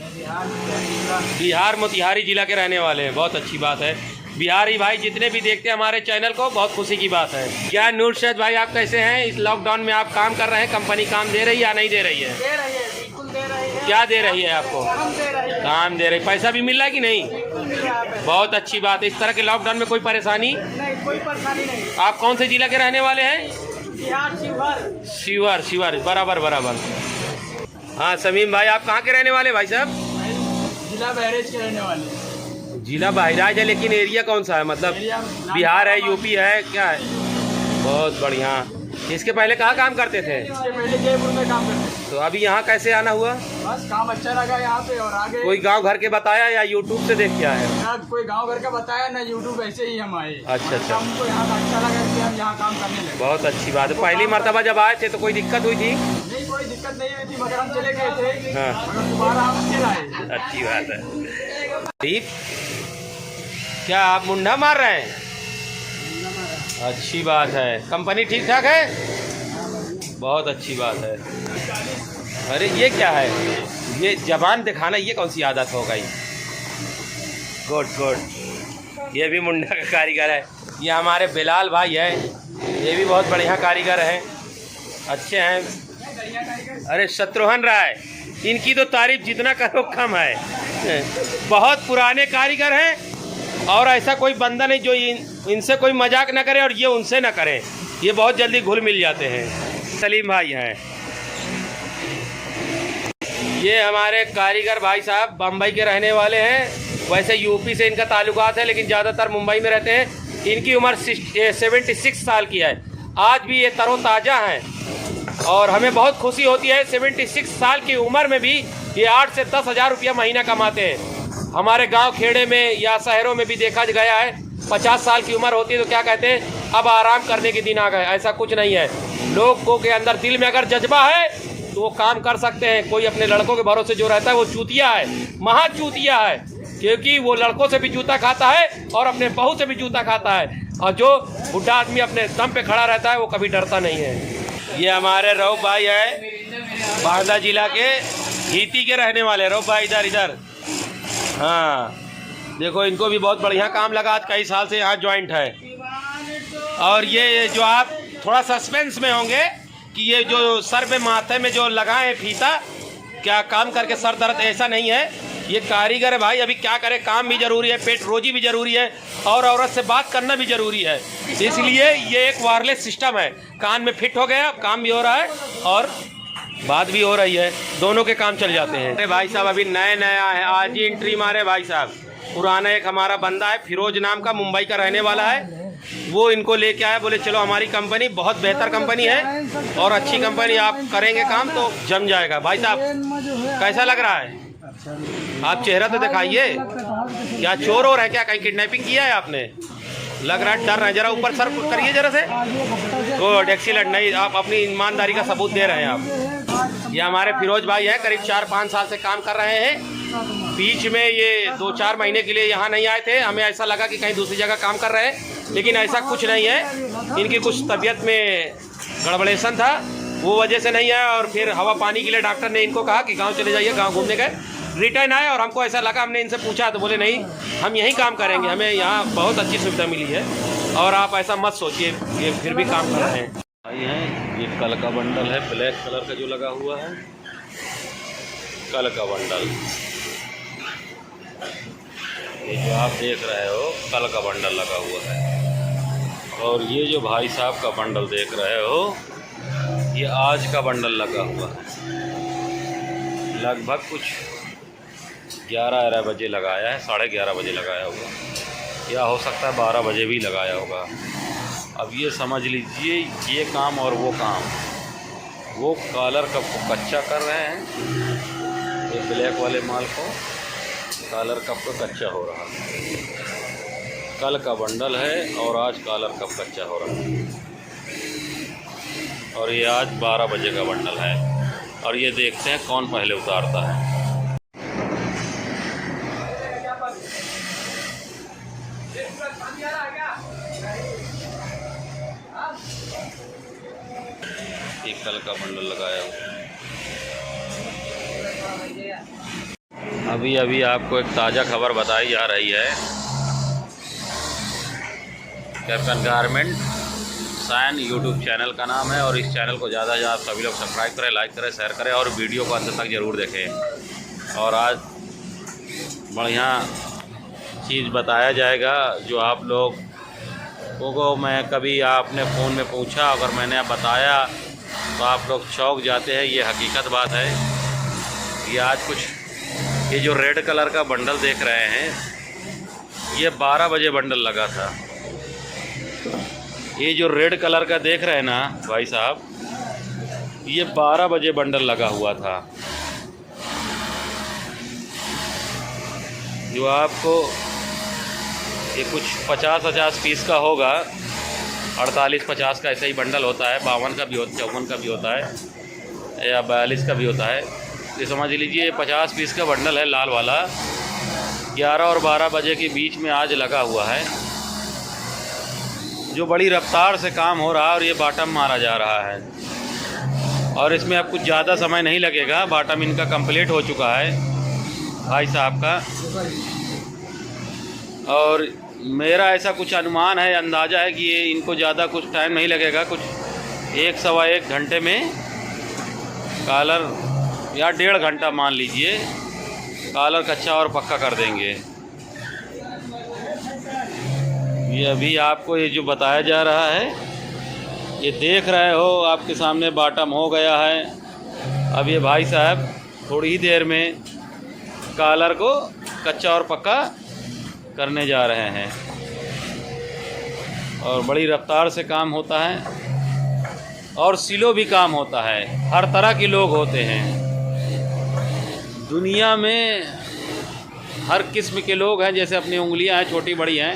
बिहार मोतिहारी जिला के रहने वाले हैं। बहुत अच्छी बात है। बिहारी भाई जितने भी देखते हैं हमारे चैनल को, बहुत खुशी की बात है। क्या नूरशद भाई, आप कैसे हैं? इस लॉकडाउन में आप काम कर रहे हैं, कंपनी काम दे रही है या नहीं दे रही है? दे रही है, बिल्कुल दे रही है। क्या दे रही है आपको? काम दे रही। पैसा भी मिल रहा है कि नहीं? बहुत अच्छी बात है। इस तरह के लॉकडाउन में कोई परेशानी नहीं? कोई परेशानी नहीं। आप कौन से जिला के रहने वाले हैं? बिहार, शिवहर। शिवहर, बराबर बराबर। हाँ समीम भाई, आप कहाँ के रहने वाले भाई साहब? जिला बहराइच के रहने वाले। जिला बहराइच है, लेकिन एरिया कौन सा है? मतलब बिहार है, यूपी है, क्या है? बहुत बढ़िया। इसके पहले कहाँ काम करते थे? इसके पहले जयपुर में काम करते थे। तो अभी यहाँ कैसे आना हुआ? बस काम अच्छा लगा यहाँ पे, और आगे कोई गांव घर के बताया या यूट्यूब से देख के आए? ना कोई गांव घर का बताया, ना यूट्यूब, ऐसे ही हम आए। अच्छा अच्छा। हमको यहाँ का अच्छा लगा कि हम यहाँ काम करने लगे। बहुत अच्छी बात है। पहली मर्तबा जब आए थे तो कोई दिक्कत हुई थी? नहीं, कोई दिक्कत नहीं हुई थी, मगर हम चले गए थे। हाँ। मगर दोबारा हम फिर आए। अच्छी बात है। ठीक, क्या आप मुंडा मार रहे हैं? अच्छी बात है। कंपनी ठीक ठाक है? बहुत अच्छी बात है। अरे ये क्या है? ये जबान दिखाना, ये कौन सी आदत हो गई? Good good. ये भी मुंडा का कारीगर है। ये हमारे बिलाल भाई है, ये भी बहुत बढ़िया कारीगर हैं, अच्छे हैं। अरे शत्रुघ्न राय, इनकी तो तारीफ जितना करो कम है। बहुत पुराने कारीगर हैं, और ऐसा कोई बंदा नहीं जो इनसे कोई मजाक ना करे और ये उनसे ना करे। ये बहुत जल्दी घुल मिल जाते हैं। सलीम भाई हैं, ये हमारे कारीगर भाई साहब बम्बई के रहने वाले हैं, वैसे यूपी से इनका ताल्लुकात है लेकिन ज़्यादातर मुंबई में रहते हैं। इनकी उम्र 76 साल की है। आज भी ये तरोताज़ा हैं और हमें बहुत खुशी होती है। 76 साल की उम्र में भी ये 8 से 10 हज़ार रुपया महीना कमाते हैं। हमारे गांव खेड़े में या शहरों में भी देखा गया है, 50 साल की उम्र होती है तो क्या कहते हैं, अब आराम करने के दिन आ गए। ऐसा कुछ नहीं है। लोगों के अंदर दिल में अगर जज्बा है तो वो काम कर सकते हैं। कोई अपने लड़कों के भरोसे जो रहता है वो चूतिया है, महा चूतिया है, क्योंकि वो लड़कों से भी जूता खाता है और अपने बहू से भी जूता खाता है। और जो बुढ़ा आदमी अपने दम पे खड़ा रहता है वो कभी डरता नहीं है। ये हमारे रऊफ भाई है, बांदा जिला के घीती के रहने वाले। रऊफ भाई इधर हाँ, देखो इनको भी बहुत बढ़िया काम लगा। आज कई साल से यहाँ ज्वाइंट है। और ये जो आप थोड़ा सस्पेंस में होंगे कि ये जो सर पे माथे में जो लगाए हैं फीता, क्या काम करके सर दर्द, ऐसा नहीं है। ये कारीगर है भाई। अभी क्या करे, काम भी ज़रूरी है, पेट रोजी भी ज़रूरी है और औरत से बात करना भी ज़रूरी है। इसलिए ये एक वायरलेस सिस्टम है, कान में फिट हो गया, काम भी हो रहा है और बात भी हो रही है, दोनों के काम चल जाते हैं। अरे भाई साहब अभी नया है, आज ही एंट्री मारे भाई साहब। पुराना एक हमारा बंदा है फिरोज नाम का, मुंबई का रहने वाला है, वो इनको लेके आया। बोले चलो हमारी कंपनी बहुत बेहतर कंपनी है और अच्छी कंपनी, आप करेंगे काम तो जम जाएगा। भाई साहब कैसा लग रहा है? आप चेहरा तो दिखाइए। क्या चोर हो रहा है क्या? कहीं किडनैपिंग किया है आपने? लग रहा है डर रहे हैं। जरा ऊपर सर करिए जरा से। Good, excellent. नहीं, आप अपनी ईमानदारी का सबूत दे रहे हैं आप। ये हमारे फिरोज भाई हैं, करीब 4-5 साल से काम कर रहे हैं। बीच में ये 2-4 महीने के लिए यहाँ नहीं आए थे। हमें ऐसा लगा कि कहीं दूसरी जगह काम कर रहे हैं, लेकिन ऐसा कुछ नहीं है। इनकी कुछ तबीयत में गड़बड़ेशन था, वो वजह से नहीं आया। और फिर हवा पानी के लिए डॉक्टर ने इनको कहा कि गांव चले जाइए। गांव घूमने गए, रिटर्न आए और हमको ऐसा लगा, हमने इनसे पूछा तो बोले नहीं, हम यहीं काम करेंगे, हमें यहाँ बहुत अच्छी सुविधा मिली है और आप ऐसा मत सोचिए। ये फिर भी काम कर रहे हैं। ये कल का बंडल है, ब्लैक कलर का जो लगा हुआ है, कल का बंडल। ये जो आप देख रहे हो कल का बंडल लगा हुआ है। और ये जो भाई साहब का बंडल देख रहे हो, ये आज का बंडल लगा हुआ है। लगभग कुछ 11 बजे लगाया है, 11:30 बजे लगाया होगा, या हो सकता है 12 बजे भी लगाया होगा। अब ये समझ लीजिए, ये काम और वो काम, वो कॉलर कप को कच्चा कर रहे हैं, ये ब्लैक वाले माल को कॉलर कप को कच्चा हो रहा है। कल का बंडल है और आज कॉलर कप कच्चा हो रहा है। और ये आज 12 बजे का बंडल है। और ये देखते हैं कौन पहले उतारता है। एक कल का बंडल लगाया हुआ। अभी आपको एक ताज़ा खबर बताई जा रही है। Captain garment sign YouTube channel का नाम है और इस चैनल को ज़्यादा से ज़्यादा सभी लोग सब्सक्राइब करें, लाइक करें, शेयर करें और वीडियो को अंत तक ज़रूर देखें। और आज बढ़िया चीज़ बताया जाएगा जो आप लोग को मैं कभी आपने फ़ोन में पूछा, अगर मैंने बताया तो आप लोग चौंक जाते हैं। ये हकीकत बात है। ये आज कुछ, ये जो रेड कलर का बंडल देख रहे हैं, ये 12 बजे बंडल लगा था। ये जो रेड कलर का देख रहे हैं ना भाई साहब, ये 12 बजे बंडल लगा हुआ था। जो आपको ये कुछ 50-50 पीस का होगा, 48-50 का ऐसा ही बंडल होता है, 52 का भी होता है, 54 का भी होता है या 42 का भी होता है। ये समझ लीजिए 50 पीस का बंडल है, लाल वाला। 11 और 12 बजे के बीच में आज लगा हुआ है, जो बड़ी रफ्तार से काम हो रहा है और ये बॉटम मारा जा रहा है। और इसमें अब कुछ ज़्यादा समय नहीं लगेगा, बॉटम इनका कंप्लीट हो चुका है भाई साहब का। और मेरा ऐसा कुछ अनुमान है, अंदाज़ा है कि ये इनको ज़्यादा कुछ टाइम नहीं लगेगा, कुछ 1-1.25 घंटे में कॉलर, या 1.5 घंटा मान लीजिए, कॉलर कच्चा और पक्का कर देंगे। ये अभी आपको ये जो बताया जा रहा है, ये देख रहे हो आपके सामने बॉटम हो गया है। अब ये भाई साहब थोड़ी ही देर में कॉलर को कच्चा और पक्का करने जा रहे हैं और बड़ी रफ्तार से काम होता है और सिलो भी काम होता है। हर तरह के लोग होते हैं दुनिया में, हर किस्म के लोग हैं। जैसे अपनी उंगलियां हैं, छोटी बड़ी हैं।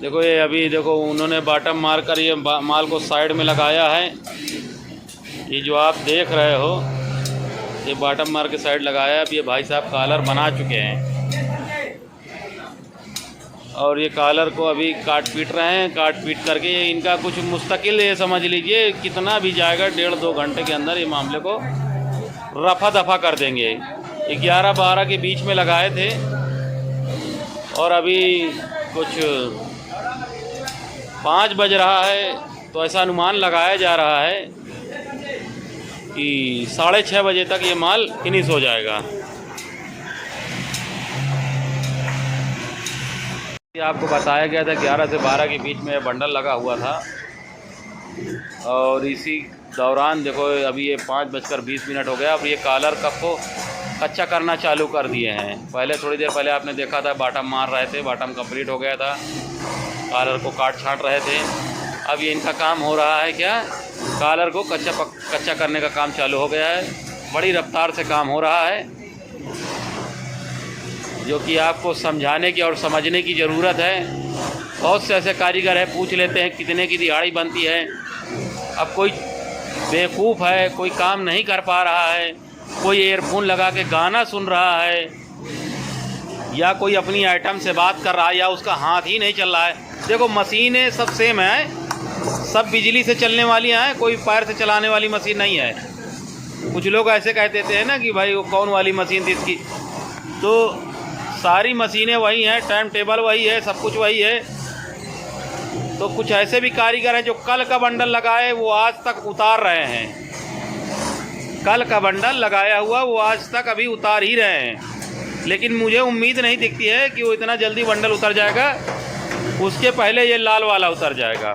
देखो ये अभी देखो उन्होंने बॉटम मार कर ये माल को साइड में लगाया है। ये जो आप देख रहे हो ये बॉटम मार के साइड लगाया है। अब ये भाई साहब कॉलर बना चुके हैं और ये कॉलर को अभी काट पीट रहे हैं। काट पीट करके ये इनका कुछ मुस्तकिल, ये समझ लीजिए कितना भी जाएगा 1.5-2 घंटे के अंदर ये मामले को रफा दफा कर देंगे। 11-12 के बीच में लगाए थे और अभी कुछ 5 बज रहा है, तो ऐसा अनुमान लगाया जा रहा है कि 6:30 बजे तक ये माल फिनिश हो जाएगा। आपको बताया गया था 11 से 12 के बीच में बंडल लगा हुआ था और इसी दौरान देखो अभी ये 5:20 हो गया। अब ये कॉलर कप को कच्चा करना चालू कर दिए हैं। पहले थोड़ी देर पहले आपने देखा था बॉटम मार रहे थे, बॉटम कंप्लीट हो गया था, कॉलर को काट छांट रहे थे। अब ये इनका काम हो रहा है क्या, कॉलर को कच्चा करने का काम चालू हो गया है। बड़ी रफ्तार से काम हो रहा है जो कि आपको समझाने की और समझने की ज़रूरत है। बहुत से ऐसे कारीगर हैं, पूछ लेते हैं कितने की दिहाड़ी बनती है। अब कोई बेवकूफ़ है, कोई काम नहीं कर पा रहा है, कोई एयरफोन लगा के गाना सुन रहा है या कोई अपनी आइटम से बात कर रहा है या उसका हाथ ही नहीं चल रहा है। देखो मशीनें सब सेम हैं, सब बिजली से चलने वाली हैं, कोई पैर से चलाने वाली मशीन नहीं है। कुछ लोग ऐसे कह देते हैं ना कि भाई वो कौन वाली मशीन थी इसकी, तो सारी मशीनें वही हैं, टाइम टेबल वही है, सब कुछ वही है। तो कुछ ऐसे भी कारीगर हैं जो कल का बंडल लगाए वो आज तक उतार रहे हैं। कल का बंडल लगाया हुआ वो आज तक अभी उतार ही रहे हैं। लेकिन मुझे उम्मीद नहीं दिखती है कि वो इतना जल्दी बंडल उतर जाएगा, उसके पहले ये लाल वाला उतर जाएगा।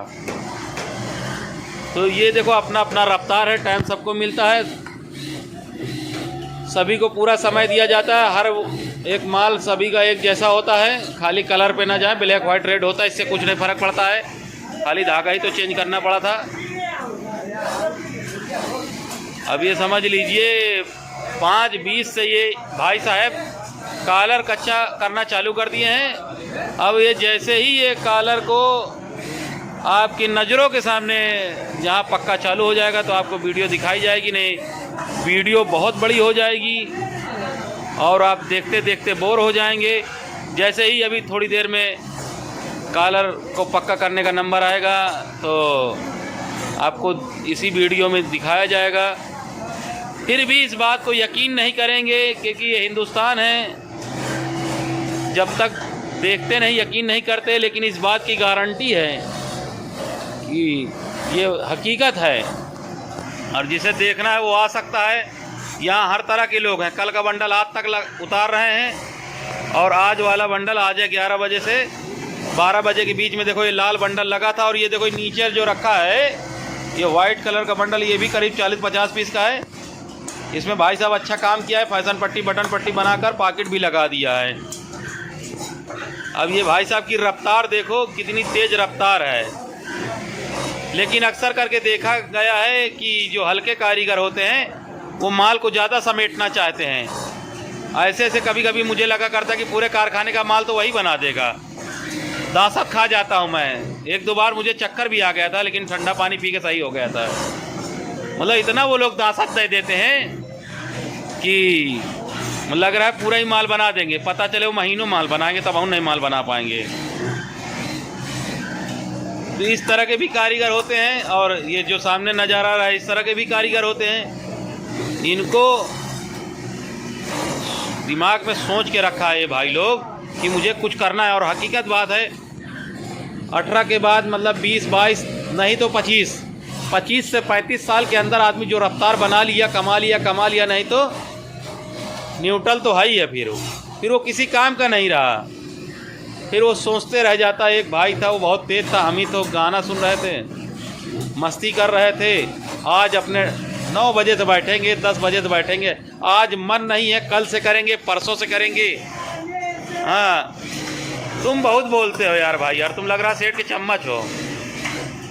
तो ये देखो अपना अपना रफ्तार है, टाइम सबको मिलता है, सभी को पूरा समय दिया जाता है। हर एक माल सभी का एक जैसा होता है, खाली कलर पे ना जाए, ब्लैक वाइट रेड होता है, इससे कुछ नहीं फ़र्क पड़ता है, खाली धागा ही तो चेंज करना पड़ा था। अब ये समझ लीजिए 5:20 से ये भाई साहब कॉलर कच्चा करना चालू कर दिए हैं। अब ये जैसे ही ये कॉलर को आपकी नज़रों के सामने जहाँ पक्का चालू हो जाएगा तो आपको वीडियो दिखाई जाएगी। नहीं, वीडियो बहुत बड़ी हो जाएगी और आप देखते देखते बोर हो जाएंगे। जैसे ही अभी थोड़ी देर में कॉलर को पक्का करने का नंबर आएगा तो आपको इसी वीडियो में दिखाया जाएगा। फिर भी इस बात को यकीन नहीं करेंगे क्योंकि ये हिंदुस्तान है, जब तक देखते नहीं यकीन नहीं करते। लेकिन इस बात की गारंटी है कि ये हकीकत है और जिसे देखना है वो आ सकता है। यहाँ हर तरह के लोग हैं। कल का बंडल आज तक उतार रहे हैं और आज वाला बंडल आज है 11 बजे से 12 बजे के बीच में। देखो ये लाल बंडल लगा था और ये देखो नीचे जो रखा है ये वाइट कलर का बंडल, ये भी करीब 40-50 पीस का है। इसमें भाई साहब अच्छा काम किया है, फैशन पट्टी बटन पट्टी बनाकर पॉकेट भी लगा दिया है। अब ये भाई साहब की रफ्तार देखो कितनी तेज़ रफ्तार है। लेकिन अक्सर करके देखा गया है कि जो हल्के कारीगर होते हैं वो माल को ज़्यादा समेटना चाहते हैं। ऐसे ऐसे कभी कभी मुझे लगा करता कि पूरे कारखाने का माल तो वही बना देगा। दासत खा जाता हूँ मैं। 1-2 बार मुझे चक्कर भी आ गया था, लेकिन ठंडा पानी पी के सही हो गया था। मतलब इतना वो लोग दासत दे देते हैं कि लग रहा है पूरा ही माल बना देंगे। पता चले वो महीनों माल बनाएंगे तब हम नहीं माल बना पाएंगे। तो इस तरह के भी कारीगर होते हैं और ये जो सामने नज़र आ रहा है इस तरह के भी कारीगर होते हैं। इनको दिमाग में सोच के रखा है ये भाई लोग कि मुझे कुछ करना है। और हकीकत बात है 18 के बाद मतलब 20-22 नहीं तो 25 से 35 साल के अंदर आदमी जो रफ्तार बना लिया, कमा लिया, नहीं तो न्यूट्रल तो है ही है। फिर वो किसी काम का नहीं रहा। फिर वो सोचते रह जाता। एक भाई था वो बहुत तेज़ था, हम ही तो गाना सुन रहे थे, मस्ती कर रहे थे, आज अपने 9 बजे से बैठेंगे, 10 बजे से बैठेंगे, आज मन नहीं है, कल से करेंगे, परसों से करेंगे। हाँ, तुम बहुत बोलते हो यार भाई, यार तुम लग रहा सेठ के चम्मच हो,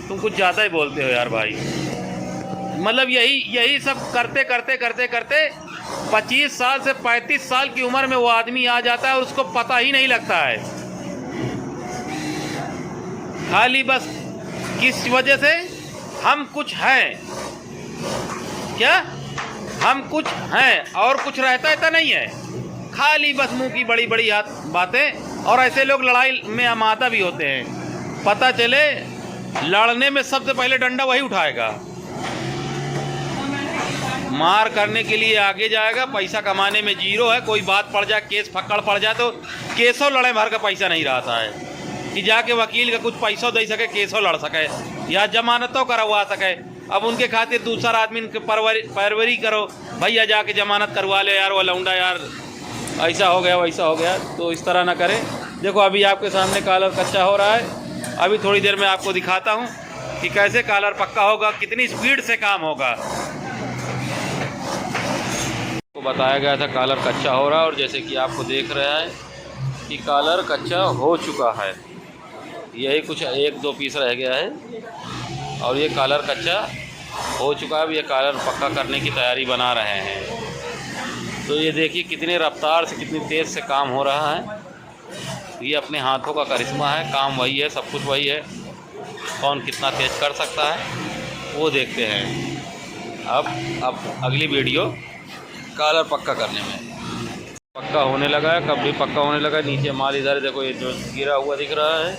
तुम कुछ ज़्यादा ही बोलते हो यार भाई। मतलब यही सब करते करते करते करते 25 साल से 35 साल की उम्र में वो आदमी आ जाता है और उसको पता ही नहीं लगता है। खाली बस किस वजह से हम कुछ हैं, क्या हम कुछ हैं और कुछ रहता ऐसा नहीं है, खाली बस मुंह की बड़ी बड़ी बातें। और ऐसे लोग लड़ाई में आमादा भी होते हैं, पता चले लड़ने में सबसे पहले डंडा वही उठाएगा, मार करने के लिए आगे जाएगा, पैसा कमाने में जीरो है। कोई बात पड़ जाए, केस फक्कड़ पड़ जाए तो केसों लड़े भर का पैसा नहीं रहता है कि जाके वकील का कुछ पैसा दे सके, केसों लड़ सके या जमानतों करवा सके। अब उनके खातिर दूसरा आदमी परवरी करो, भैया जाके जमानत करवा ले यार, वो लौंडा यार ऐसा हो गया वैसा हो गया, तो इस तरह ना करें। देखो अभी आपके सामने कॉलर कच्चा हो रहा है, अभी थोड़ी देर में आपको दिखाता हूँ कि कैसे कॉलर पक्का होगा, कितनी स्पीड से काम होगा। तो बताया गया था कॉलर कच्चा हो रहा है, और जैसे कि आपको देख रहे हैं कि कॉलर कच्चा हो चुका है, यही कुछ 1-2 पीस रह गया है और ये कॉलर कच्चा हो चुका है। अब ये कॉलर पक्का करने की तैयारी बना रहे हैं। तो ये देखिए कितनी रफ्तार से, कितनी तेज़ से काम हो रहा है। ये अपने हाथों का करिश्मा है, काम वही है, सब कुछ वही है, कौन कितना तेज़ कर सकता है वो देखते हैं। अब अगली वीडियो कॉलर पक्का करने में। पक्का होने लगा है, कब भी पक्का होने लगा है। नीचे माल इधर देखो, ये जो गिरा हुआ दिख रहा है,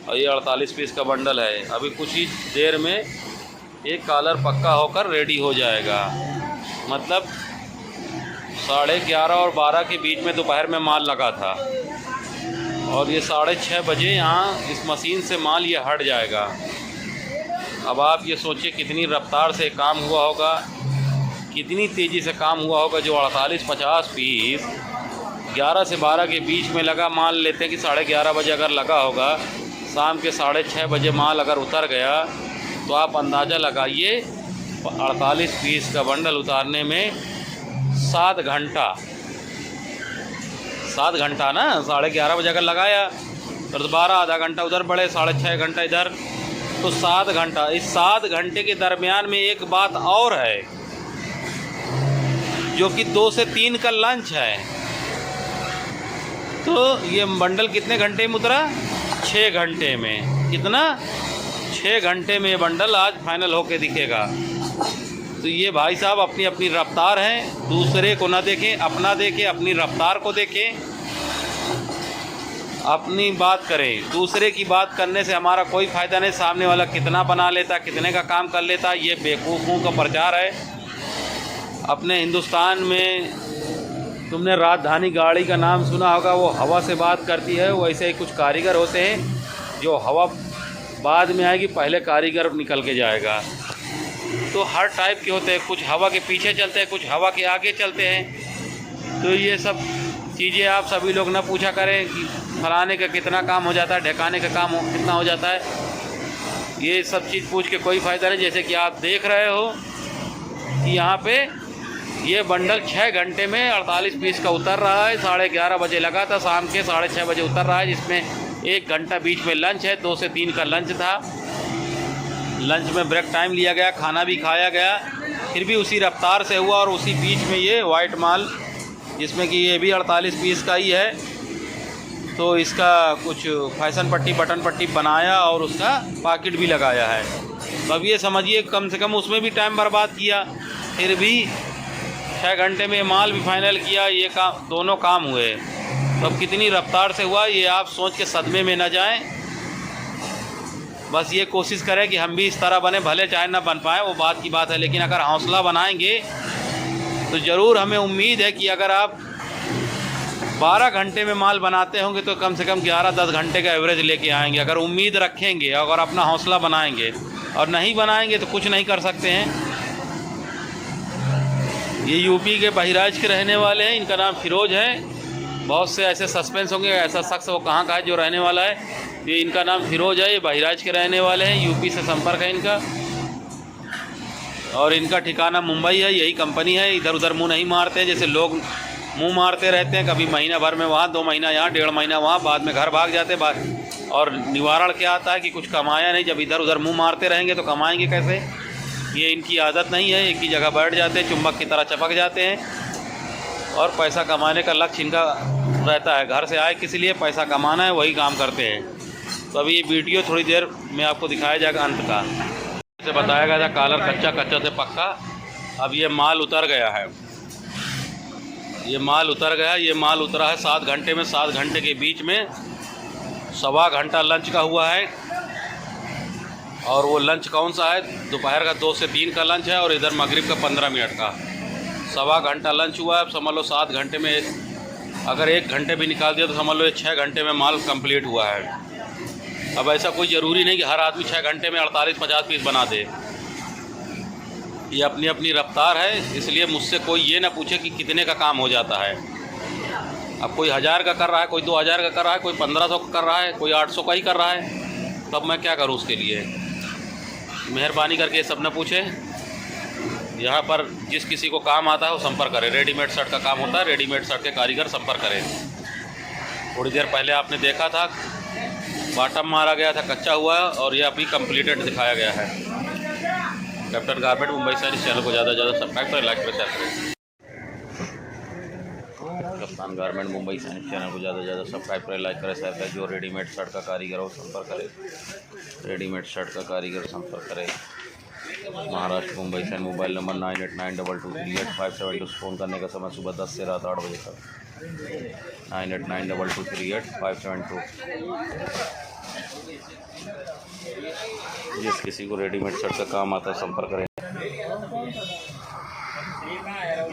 और ये 48 पीस का बंडल है। अभी कुछ ही देर में एक कॉलर पक्का होकर रेडी हो जाएगा। मतलब 11:30 और 12 के बीच में दोपहर में माल लगा था, और ये 6:30 बजे यहाँ इस मशीन से माल ये हट जाएगा। अब आप ये सोचिए कितनी रफ्तार से काम हुआ होगा, कितनी तेज़ी से काम हुआ होगा। जो 48-50 पीस 11 से 12 के बीच में लगा, मान लेते हैं कि 11:30 बजे अगर लगा होगा, शाम के 6:30 बजे माल अगर उतर गया, तो आप अंदाज़ा लगाइए 48 पीस का बंडल उतारने में 7 घंटा। 7 घंटा ना, 11:30 बजे अगर लगाया तो 12 आधा घंटा उधर बढ़े, 6.5 घंटा इधर, तो 7 घंटा। इस 7 घंटे के दरमियान में एक बात और है, जो कि 2 से 3 का लंच है। तो ये बंडल कितने घंटे में उतरा? 6 घंटे में। कितना? 6 घंटे में ये बंडल आज फाइनल होके दिखेगा। तो ये भाई साहब अपनी अपनी रफ्तार हैं, दूसरे को ना देखें, अपना देखें, अपनी रफ्तार को देखें, अपनी बात करें। दूसरे की बात करने से हमारा कोई फ़ायदा नहीं। सामने वाला कितना बना लेता, कितने का काम कर लेता, ये बेवकूफ़ों का प्रचार है। अपने हिंदुस्तान में तुमने राजधानी गाड़ी का नाम सुना होगा, वो हवा से बात करती है। वैसे ही कुछ कारीगर होते हैं जो हवा बाद में आएगी, पहले कारीगर निकल के जाएगा। तो हर टाइप के होते हैं, कुछ हवा के पीछे चलते हैं, कुछ हवा के आगे चलते हैं। तो ये सब चीज़ें आप सभी लोग ना पूछा करें कि फलाने का कितना काम हो जाता है, ढकाने का काम कितना हो जाता है। ये सब चीज़ पूछ के कोई फ़ायदा नहीं। जैसे कि आप देख रहे हो कि यहाँ पे ये बंडल 6 घंटे में 48 पीस का उतर रहा है। 11:30 बजे लगा था, शाम के 6:30 बजे उतर रहा है, जिसमें 1 घंटा बीच में लंच है। 2 से 3 का लंच था। लंच में ब्रेक टाइम लिया गया, खाना भी खाया गया, फिर भी उसी रफ्तार से हुआ। और उसी बीच में ये वाइट माल, जिसमें कि ये भी 48 पीस का ही है, तो इसका कुछ फैशन पट्टी, बटन पट्टी बनाया और उसका पॉकेट भी लगाया है। तो अब ये समझिए कम से कम उसमें भी टाइम बर्बाद किया, फिर भी 6 घंटे में माल भी फाइनल किया। ये काम, दोनों काम हुए। तो अब कितनी रफ्तार से हुआ, ये आप सोच के सदमे में न जाएं। बस ये कोशिश करें कि हम भी इस तरह बने, भले चाहे ना बन पाए, वो बात की बात है, लेकिन अगर हौसला बनाएंगे तो ज़रूर हमें उम्मीद है कि अगर आप 12 घंटे में माल बनाते होंगे तो कम से कम 11-10 घंटे का एवरेज लेके आएंगे। अगर उम्मीद रखेंगे, अगर अपना हौसला बनाएंगे, और नहीं बनाएंगे तो कुछ नहीं कर सकते हैं। ये यूपी के बहराइच के रहने वाले हैं, इनका नाम फिरोज है। बहुत से ऐसे सस्पेंस होंगे, ऐसा शख्स वो कहाँ का है जो रहने वाला है। ये इनका नाम फिरोज है, ये बहराइच के रहने वाले हैं, यूपी से संपर्क है इनका। और इनका ठिकाना मुंबई है, यही कंपनी है। इधर उधर मुंह नहीं मारते हैं, जैसे लोग मुंह मारते रहते हैं, कभी महीना भर में वहाँ, 2 महीना यहाँ, 1.5 महीना वहाँ, बाद में घर भाग जाते हैं। और निवारण क्या आता है कि कुछ कमाया नहीं। जब इधर उधर मुंह मारते रहेंगे तो कमाएंगे कैसे? ये इनकी आदत नहीं है, एक ही जगह बैठ जाते हैं, चुम्बक की तरह चपक जाते हैं और पैसा कमाने का लक्ष्य इनका रहता है। घर से आए किस लिए? पैसा कमाना है, वही काम करते हैं। तो अभी ये वीडियो थोड़ी देर में आपको दिखाया जाएगा अंत का। जैसे बताया गया था कालर कच्चा, कच्चा से पक्का। अब ये माल उतर गया है, ये माल उतर गया। ये माल उतरा है 7 घंटे में। 7 घंटे के बीच में 1.25 घंटा लंच का हुआ है। और वो लंच कौन सा है? दोपहर का 2 से 3 का लंच है और इधर मगरिब का 15 मिनट का। 1.25 घंटा लंच हुआ है। अब समझ लो 7 घंटे में अगर 1 घंटे भी निकाल दिया तो समझ लो ये 6 घंटे में माल कंप्लीट हुआ है। अब ऐसा कोई ज़रूरी नहीं कि हर आदमी 6 घंटे में 48-50 पीस बना दे। ये अपनी अपनी रफ्तार है, इसलिए मुझसे कोई ये ना पूछे कि कितने का काम हो जाता है। अब कोई 1000 का कर रहा है, कोई 2000 का कर रहा है, कोई 1500 का कर रहा है, कोई 800 का ही कर रहा है। तब मैं क्या करूँ उसके लिए? मेहरबानी करके ये सब न पूछे। यहाँ पर जिस किसी को काम आता है वो संपर्क करे। रेडीमेड शर्ट का काम होता है, रेडीमेड शर्ट के कारीगर संपर्क करें। थोड़ी देर पहले आपने देखा था बॉटम मारा गया था, कच्चा हुआ है, और ये अभी कंप्लीटेड दिखाया गया है। कैप्टन गारमेंट मुंबई से इस चैनल को ज़्यादा से ज़्यादा सब्सक्राइब करें, लाइक करें, शेयर करें। कप्तान गारमेंट मुंबई से इस चैनल को ज़्यादा से ज़्यादा सब्सक्राइब करें, लाइक करें, शेयर करें। जो रेडीमेड शर्ट का कारीगर हो संपर्क करें। रेडीमेड शर्ट का कारीगर संपर्क करें। महाराष्ट्र मुंबई से मोबाइल नंबर 9892238572। फ़ोन करने का समय सुबह 10 से रात 8 बजे तक। 9892238572। जिस किसी को रेडीमेड शर्ट का काम आता है संपर्क करें।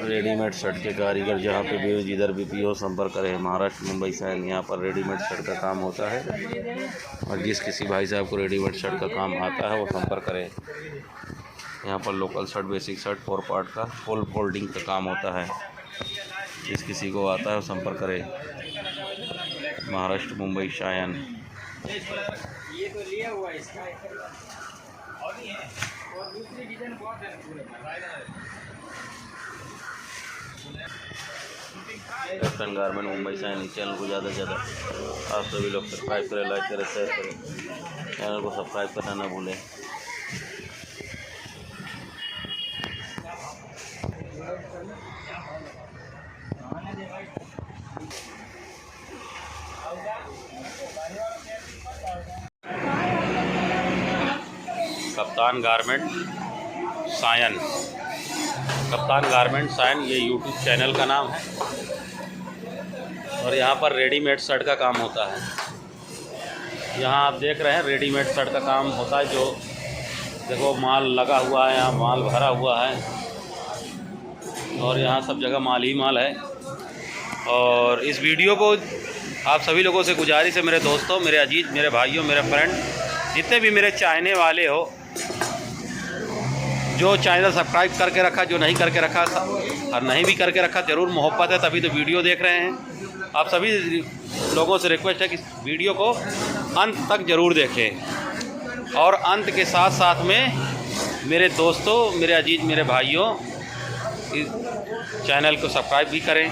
रेडीमेड शर्ट के कारीगर जहाँ पे भी जिधर भी हो संपर्क करें। महाराष्ट्र मुंबई से यहाँ पर रेडीमेड शर्ट का काम होता है और जिस किसी भाई साहब को रेडीमेड शर्ट का काम आता है वो संपर्क करें। यहाँ पर local shirt, basic shirt, 4 part का फुल फोल्डिंग का काम होता है। जिस किसी को आता है वो संपर्क करें। महाराष्ट्र मुंबई शायन। ये तो लिया हुआ है इसका और दूसरी डिजाइन बहुत है पूरे। कैप्टन गारमेंट मुंबई से इस चैनल को ज़्यादा से ज़्यादा आप सभी लोग सब्सक्राइब करें, लाइक करें, शेयर करें। चैनल को सब्सक्राइब करना ना भूलें। कप्तान गारमेंट सायन। कप्तान गारमेंट सायन ये यूट्यूब चैनल का नाम है और यहाँ पर रेडीमेड शर्ट का काम होता है। यहाँ आप देख रहे हैं रेडीमेड शर्ट का काम होता है। जो देखो माल लगा हुआ है, यहाँ माल भरा हुआ है और यहाँ सब जगह माल ही माल है। और इस वीडियो को आप सभी लोगों से गुजारिश है, मेरे दोस्तों, मेरे अजीज, मेरे भाइयों, मेरे फ्रेंड, जितने भी मेरे चाहने वाले हो, जो चैनल सब्सक्राइब करके रखा, जो नहीं करके रखा और नहीं भी करके रखा, ज़रूर मोहब्बत है तभी तो वीडियो देख रहे हैं। आप सभी लोगों से रिक्वेस्ट है कि इस वीडियो को अंत तक ज़रूर देखें और अंत के साथ साथ में मेरे दोस्तों, मेरे अजीज, मेरे भाइयों, इस चैनल को सब्सक्राइब भी करें।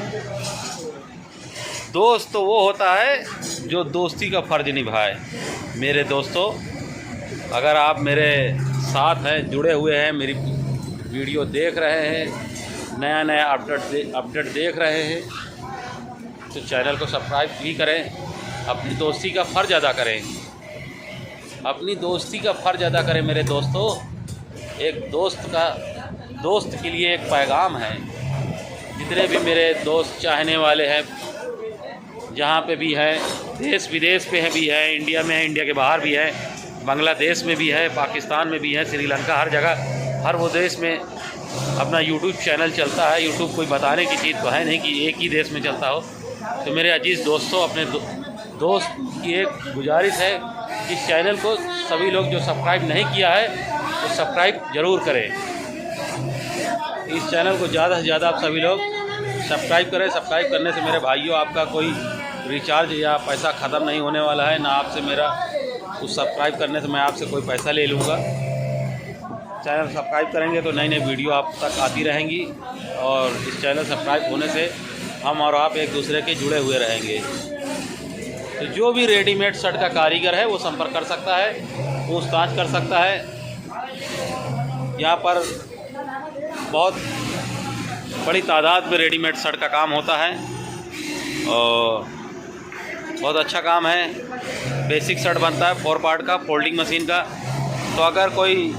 दोस्त तो वो होता है जो दोस्ती का फ़र्ज़ निभाए। मेरे दोस्तों, अगर आप मेरे साथ हैं, जुड़े हुए हैं, मेरी वीडियो देख रहे हैं, नया नया अपडेट देख रहे हैं, तो चैनल को सब्सक्राइब भी करें। अपनी दोस्ती का फ़र्ज़ अदा करें, अपनी दोस्ती का फ़र्ज़ अदा करें। मेरे दोस्तों, एक दोस्त के लिए एक पैगाम है। जितने भी मेरे दोस्त चाहने वाले हैं, जहाँ पे भी है, देश विदेश पे है भी है, इंडिया में है, इंडिया के बाहर भी है, बांग्लादेश में भी है, पाकिस्तान में भी है, श्रीलंका, हर जगह, हर वो देश में अपना यूट्यूब चैनल चलता है। यूट्यूब कोई बताने की चीज़ तो है नहीं कि एक ही देश में चलता हो। तो मेरे अजीज़ दोस्तों, अपने दोस्त की एक गुजारिश है कि इस चैनल को सभी लोग जो सब्सक्राइब नहीं किया है तो सब्सक्राइब ज़रूर करें। इस चैनल को ज़्यादा से ज़्यादा आप सभी लोग सब्सक्राइब करें। सब्सक्राइब करने से मेरे भाइयों आपका कोई रिचार्ज या पैसा ख़त्म नहीं होने वाला है, ना आपसे मेरा उस सब्सक्राइब करने से मैं आपसे कोई पैसा ले लूँगा। चैनल सब्सक्राइब करेंगे तो नई नई वीडियो आप तक आती रहेंगी, और इस चैनल सब्सक्राइब होने से हम और आप एक दूसरे के जुड़े हुए रहेंगे। तो जो भी रेडीमेड शर्ट का कारीगर है वो संपर्क कर सकता है, पूछताछ कर सकता है। यहाँ पर बहुत बड़ी तादाद में रेडीमेड शर्ट का काम होता है और बहुत अच्छा काम है। बेसिक शर्ट बनता है 4 पार्ट का, फोल्डिंग मशीन का। तो अगर कोई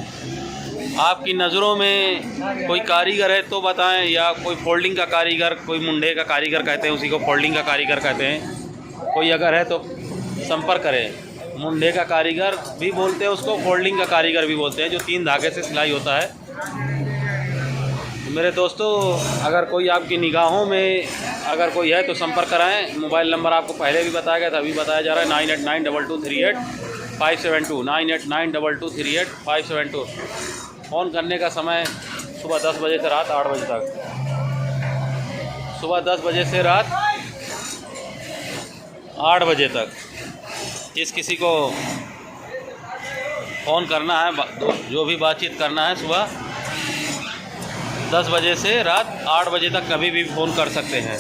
आपकी नज़रों में कोई कारीगर है तो बताएं, या कोई फोल्डिंग का कारीगर, कोई मुंडे का कारीगर कहते हैं उसी को फोल्डिंग का कारीगर कहते हैं, कोई अगर है तो संपर्क करें। मुंडे का कारीगर भी बोलते हैं उसको, फोल्डिंग का कारीगर भी बोलते हैं, जो 3 धागे से सिलाई होता है। तो मेरे दोस्तों, अगर कोई आपकी निगाहों में अगर कोई है तो संपर्क कराएं। मोबाइल नंबर आपको पहले भी बताया गया था, अभी बताया जा रहा है 989238 572 989238 572। फ़ोन करने का समय सुबह 10 बजे से रात 8 बजे तक, सुबह 10 बजे से रात 8 बजे तक। जिस किसी को फ़ोन करना है, जो भी बातचीत करना है, सुबह 10 बजे से रात 8 बजे तक कभी भी फ़ोन कर सकते हैं।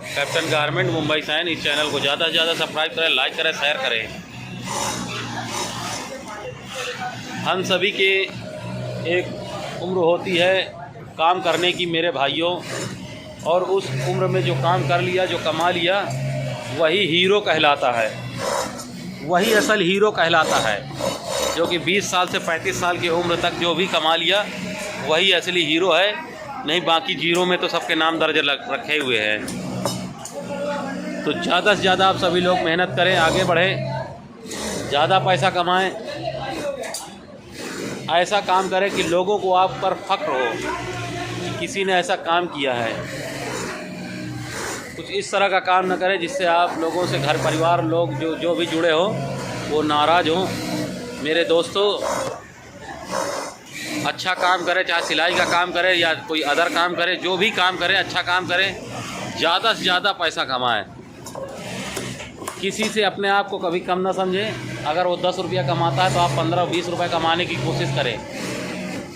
Captain garment Mumbai sign. इस चैनल को ज़्यादा से ज़्यादा सब्सक्राइब करें, लाइक करें, शेयर करें। हम सभी के एक उम्र होती है काम करने की मेरे भाइयों, और उस उम्र में जो काम कर लिया, जो कमा लिया, वही हीरो कहलाता है, वही असल हीरो कहलाता है। जो कि 20 साल से 35 साल की उम्र तक जो भी कमा लिया वही असली हीरो है। नहीं, बाकी जीरो में तो सबके नाम दर्ज रखे हुए हैं। तो ज़्यादा से ज़्यादा आप सभी लोग मेहनत करें, आगे बढ़ें, ज़्यादा पैसा कमाएं, ऐसा काम करें कि लोगों को आप पर फ़ख्र हो कि किसी ने ऐसा काम किया है। कुछ इस तरह का काम न करें जिससे आप लोगों से, घर परिवार लोग जो भी जुड़े हो वो नाराज़ हों। मेरे दोस्तों, अच्छा काम करें, चाहे सिलाई का काम करें या कोई अदर काम करें, जो भी काम करें अच्छा काम करें, ज़्यादा से ज़्यादा पैसा कमाएं। किसी से अपने आप को कभी कम ना समझें। अगर वो 10 रुपया कमाता है तो आप 15-20 रुपये कमाने की कोशिश करें।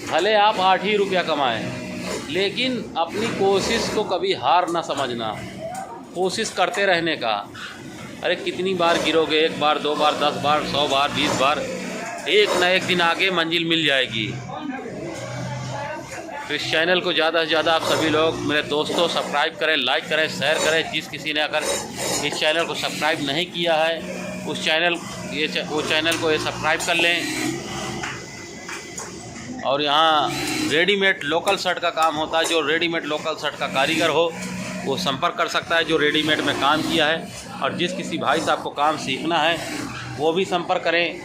भले आप 8 ही रुपया कमाएं, लेकिन अपनी कोशिश को कभी हार ना समझना, कोशिश करते रहने का। अरे कितनी बार गिरोगे? 1 बार, 2 बार, 10 बार, 100 बार, 20 बार, एक न एक दिन आगे मंजिल मिल जाएगी। तो इस चैनल को ज़्यादा से ज़्यादा आप सभी लोग मेरे दोस्तों सब्सक्राइब करें, लाइक करें, शेयर करें। जिस किसी ने अगर इस चैनल को सब्सक्राइब नहीं किया है वो चैनल को ये सब्सक्राइब कर लें। और यहाँ रेडीमेड लोकल शर्ट का काम होता है। जो रेडीमेड लोकल शर्ट का कारीगर हो वो संपर्क कर सकता है, जो रेडीमेड में काम किया है। और जिस किसी भाई साहब को काम सीखना है वो भी संपर्क करें।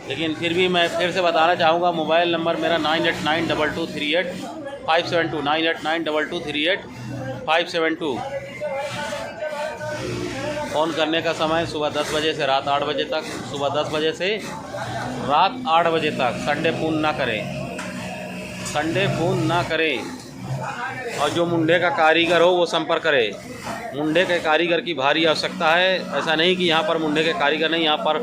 लेकिन फिर भी मैं फिर से बताना चाहूँगा, मोबाइल नंबर मेरा 989238 572 989238 572। फ़ोन करने का समय सुबह 10 बजे से रात 8 बजे तक, सुबह 10 बजे से रात 8 बजे तक। संडे फ़ोन ना करें, संडे फ़ोन ना करें। और जो मुंडे का कारीगर हो वो संपर्क करे। मुंडे के कारीगर की भारी आवश्यकता है। ऐसा नहीं कि यहाँ पर मुंडे के कारीगर नहीं, यहाँ पर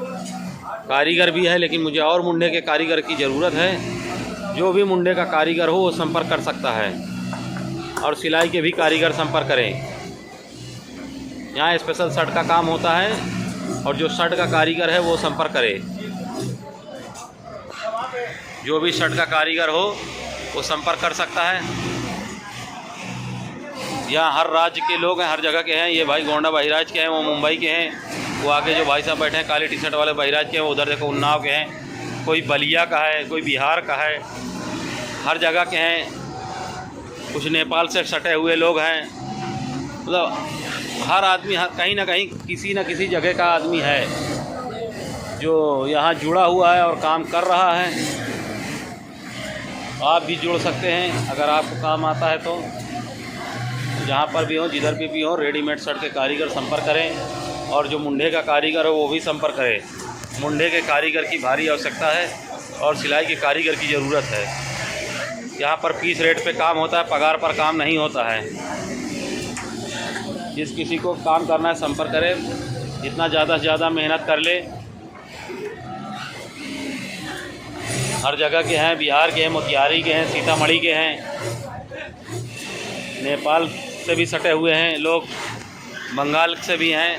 कारीगर भी है, लेकिन मुझे और मुंडे के कारीगर की ज़रूरत है। जो भी मुंडे का कारीगर हो वो संपर्क कर सकता है। और सिलाई के भी कारीगर संपर्क करें। यहाँ स्पेशल शर्ट का काम होता है, और जो शर्ट का कारीगर है वो संपर्क करे। जो भी शर्ट का कारीगर हो वो संपर्क कर सकता है। यहाँ हर राज्य के लोग हैं, हर जगह के हैं। ये भाई गोंडा बहिराज के हैं, वो मुंबई के हैं। वो आगे जो भाई साहब बैठे हैं काली टी शर्ट वाले बहिराज के हैं। वो उधर देखो उन्नाव के हैं, कोई बलिया का है, कोई बिहार का है, हर जगह के हैं। कुछ नेपाल से सटे हुए लोग हैं। मतलब हर आदमी कहीं ना कहीं किसी न किसी जगह का आदमी है जो यहाँ जुड़ा हुआ है और काम कर रहा है। आप भी जुड़ सकते हैं अगर आपको काम आता है तो। जहाँ पर भी हो, जिधर भी हो, रेडीमेड शर्ट के कारीगर संपर्क करें। और जो मुंडे का कारीगर हो वो भी संपर्क करें। मुंडे के कारीगर की भारी आवश्यकता है और सिलाई के कारीगर की ज़रूरत है। यहाँ पर पीस रेट पे काम होता है, पगार पर काम नहीं होता है। जिस किसी को काम करना है संपर्क करें। जितना ज़्यादा से ज़्यादा मेहनत कर ले हर जगह के हैं, बिहार के हैं, मोतिहारी के हैं, सीतामढ़ी के हैं, नेपाल से भी सटे हुए हैं लोग, बंगाल से भी हैं।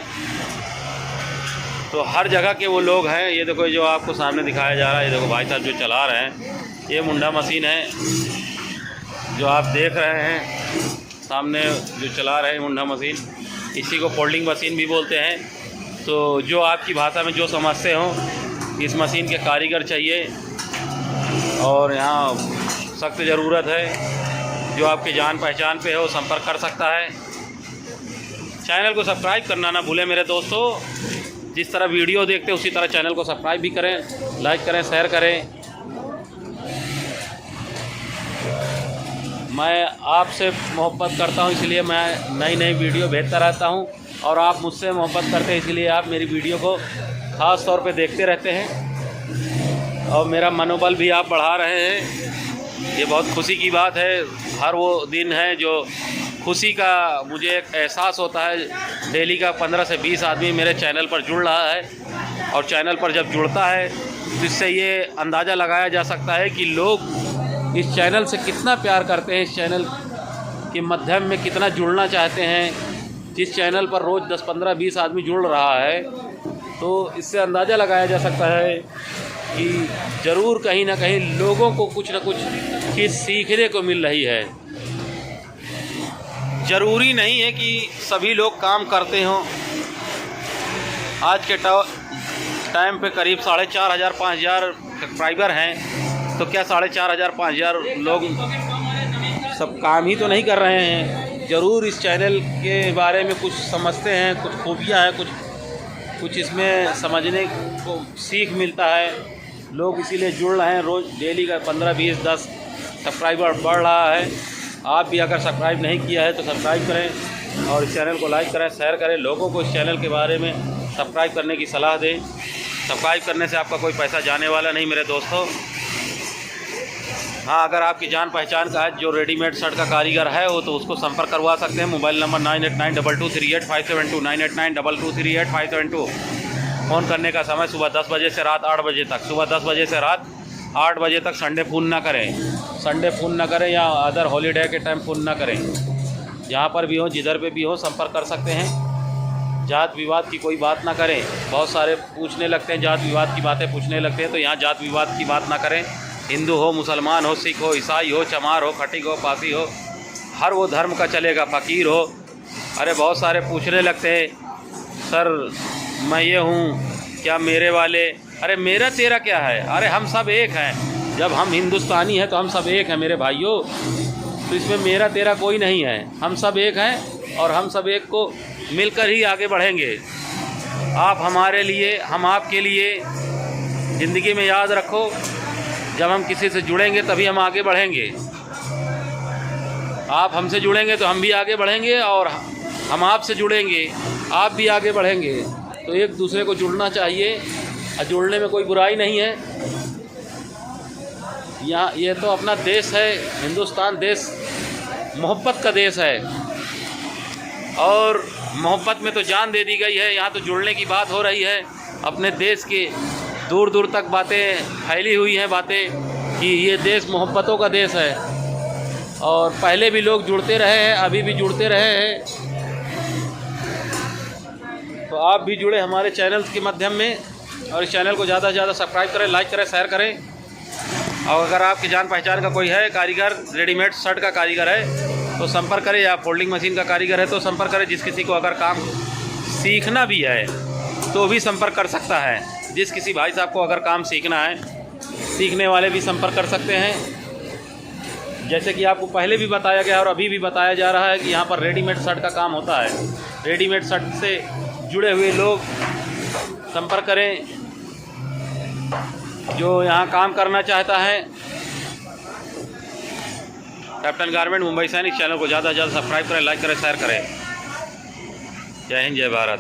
तो हर जगह के वो लोग हैं। ये देखो जो आपको सामने दिखाया जा रहा है, ये देखो भाई साहब जो चला रहे हैं, ये मुंडा मशीन है जो आप देख रहे हैं सामने जो चला रहे हैं मुंडा मशीन। इसी को फोल्डिंग मशीन भी बोलते हैं। तो जो आपकी भाषा में जो समझते हो, इस मशीन के कारीगर चाहिए और यहाँ सख्त ज़रूरत है। जो आपके जान पहचान पे हो संपर्क कर सकता है। चैनल को सब्सक्राइब करना ना भूलें मेरे दोस्तों। जिस तरह वीडियो देखते उसी तरह चैनल को सब्सक्राइब भी करें, लाइक करें, शेयर करें। मैं आपसे मोहब्बत करता हूं, इसलिए मैं नई नई वीडियो भेजता रहता हूं और आप मुझसे मोहब्बत करते हैं, इसलिए आप मेरी वीडियो को ख़ास तौर पे देखते रहते हैं और मेरा मनोबल भी आप बढ़ा रहे हैं। ये बहुत खुशी की बात है। हर वो दिन है जो खुशी का मुझे एक एहसास होता है। डेली का 15 से 20 आदमी मेरे चैनल पर जुड़ रहा है और चैनल पर जब जुड़ता है तो इससे ये अंदाज़ा लगाया जा सकता है कि लोग इस चैनल से कितना प्यार करते हैं, इस चैनल के माध्यम में कितना जुड़ना चाहते हैं। जिस चैनल पर रोज़ 10, 15, 20 आदमी जुड़ रहा है तो इससे अंदाज़ा लगाया जा सकता है कि ज़रूर कहीं ना कहीं लोगों को कुछ ना कुछ चीज़ सीखने को मिल रही है। ज़रूरी नहीं है कि सभी लोग काम करते हों। आज के टाइम पे करीब 4,500 5,000 सब्सक्राइबर हैं, तो क्या 4,500 5,000 लोग सब काम ही तो नहीं कर रहे हैं। ज़रूर इस चैनल के बारे में कुछ समझते हैं, कुछ खूबियाँ हैं, कुछ इसमें समझने को सीख मिलता है। लोग इसीलिए जुड़ रहे हैं। रोज़ डेली का 15, 20, 10 सब्सक्राइबर बढ़ रहा है। आप भी अगर सब्सक्राइब नहीं किया है तो सब्सक्राइब करें और इस चैनल को लाइक करें, शेयर करें। लोगों को इस चैनल के बारे में सब्सक्राइब करने की सलाह दें। सब्सक्राइब करने से आपका कोई पैसा जाने वाला नहीं मेरे दोस्तों। हाँ, अगर आपकी जान पहचान का है जो रेडीमेड शर्ट का कारीगर है वो तो उसको संपर्क करवा सकते हैं। Mobile number 9892238572 9892238572। फ़ोन करने का समय सुबह 10 बजे से रात 8 बजे तक। सुबह 10 बजे से रात 8 बजे तक। संडे फ़ोन ना करें, संडे फ़ोन ना करें या अदर हॉलीडे के टाइम फ़ोन ना करें। जहाँ पर भी हो, जिधर पे भी हो, संपर्क कर सकते हैं। जात विवाद की कोई बात ना करें। बहुत सारे पूछने लगते हैं, जात विवाद की बातें पूछने लगते हैं, तो यहाँ जात विवाद की बात ना करें। हिंदू हो, मुसलमान हो, सिख हो, ईसाई हो, चमार हो, खटिक हो, पासी हो, हर वो धर्म का चलेगा। फ़कीर हो। अरे बहुत सारे पूछने लगते हैं, सर मैं ये हूँ, क्या मेरे वाले? अरे मेरा तेरा क्या है? अरे हम सब एक हैं। जब हम हिंदुस्तानी हैं तो हम सब एक हैं मेरे भाइयों। तो इसमें मेरा तेरा कोई नहीं है। हम सब एक हैं और हम सब एक को मिलकर ही आगे बढ़ेंगे। आप हमारे लिए, हम आपके लिए। ज़िंदगी में याद रखो, जब हम किसी से जुड़ेंगे तभी हम आगे बढ़ेंगे। आप हमसे जुड़ेंगे तो हम भी आगे बढ़ेंगे और हम आपसे जुड़ेंगे, आप भी आगे बढ़ेंगे। तो एक दूसरे को जुड़ना चाहिए और जुड़ने में कोई बुराई नहीं है। यहाँ ये तो अपना देश है, हिंदुस्तान देश मोहब्बत का देश है और मोहब्बत में तो जान दे दी गई है। यहाँ तो जुड़ने की बात हो रही है। अपने देश के दूर दूर तक बातें फैली हुई हैं, बातें कि ये देश मोहब्बतों का देश है। और पहले भी लोग जुड़ते रहे हैं, अभी भी जुड़ते रहे हैं। तो आप भी जुड़े हमारे चैनल के माध्यम में और इस चैनल को ज़्यादा से ज़्यादा सब्सक्राइब करें, लाइक करें, शेयर करें। और अगर आपकी जान पहचान का कोई है कारीगर, रेडीमेड शर्ट का कारीगर है तो संपर्क करें, या फोल्डिंग मशीन का कारीगर है तो संपर्क करें। जिस किसी को अगर काम सीखना भी है तो भी संपर्क कर सकता है। जिस किसी भाई साहब को अगर काम सीखना है, सीखने वाले भी संपर्क कर सकते हैं। जैसे कि आपको पहले भी बताया गया और अभी भी बताया जा रहा है कि यहाँ पर रेडीमेड शर्ट का काम होता है। रेडीमेड शर्ट से जुड़े हुए लोग संपर्क करें जो यहाँ काम करना चाहता है। कैप्टन गारमेंट मुंबई सैनिक चैनल को ज़्यादा से ज़्यादा सब्सक्राइब करें, लाइक करें, शेयर करें। जय हिंद, जय भारत।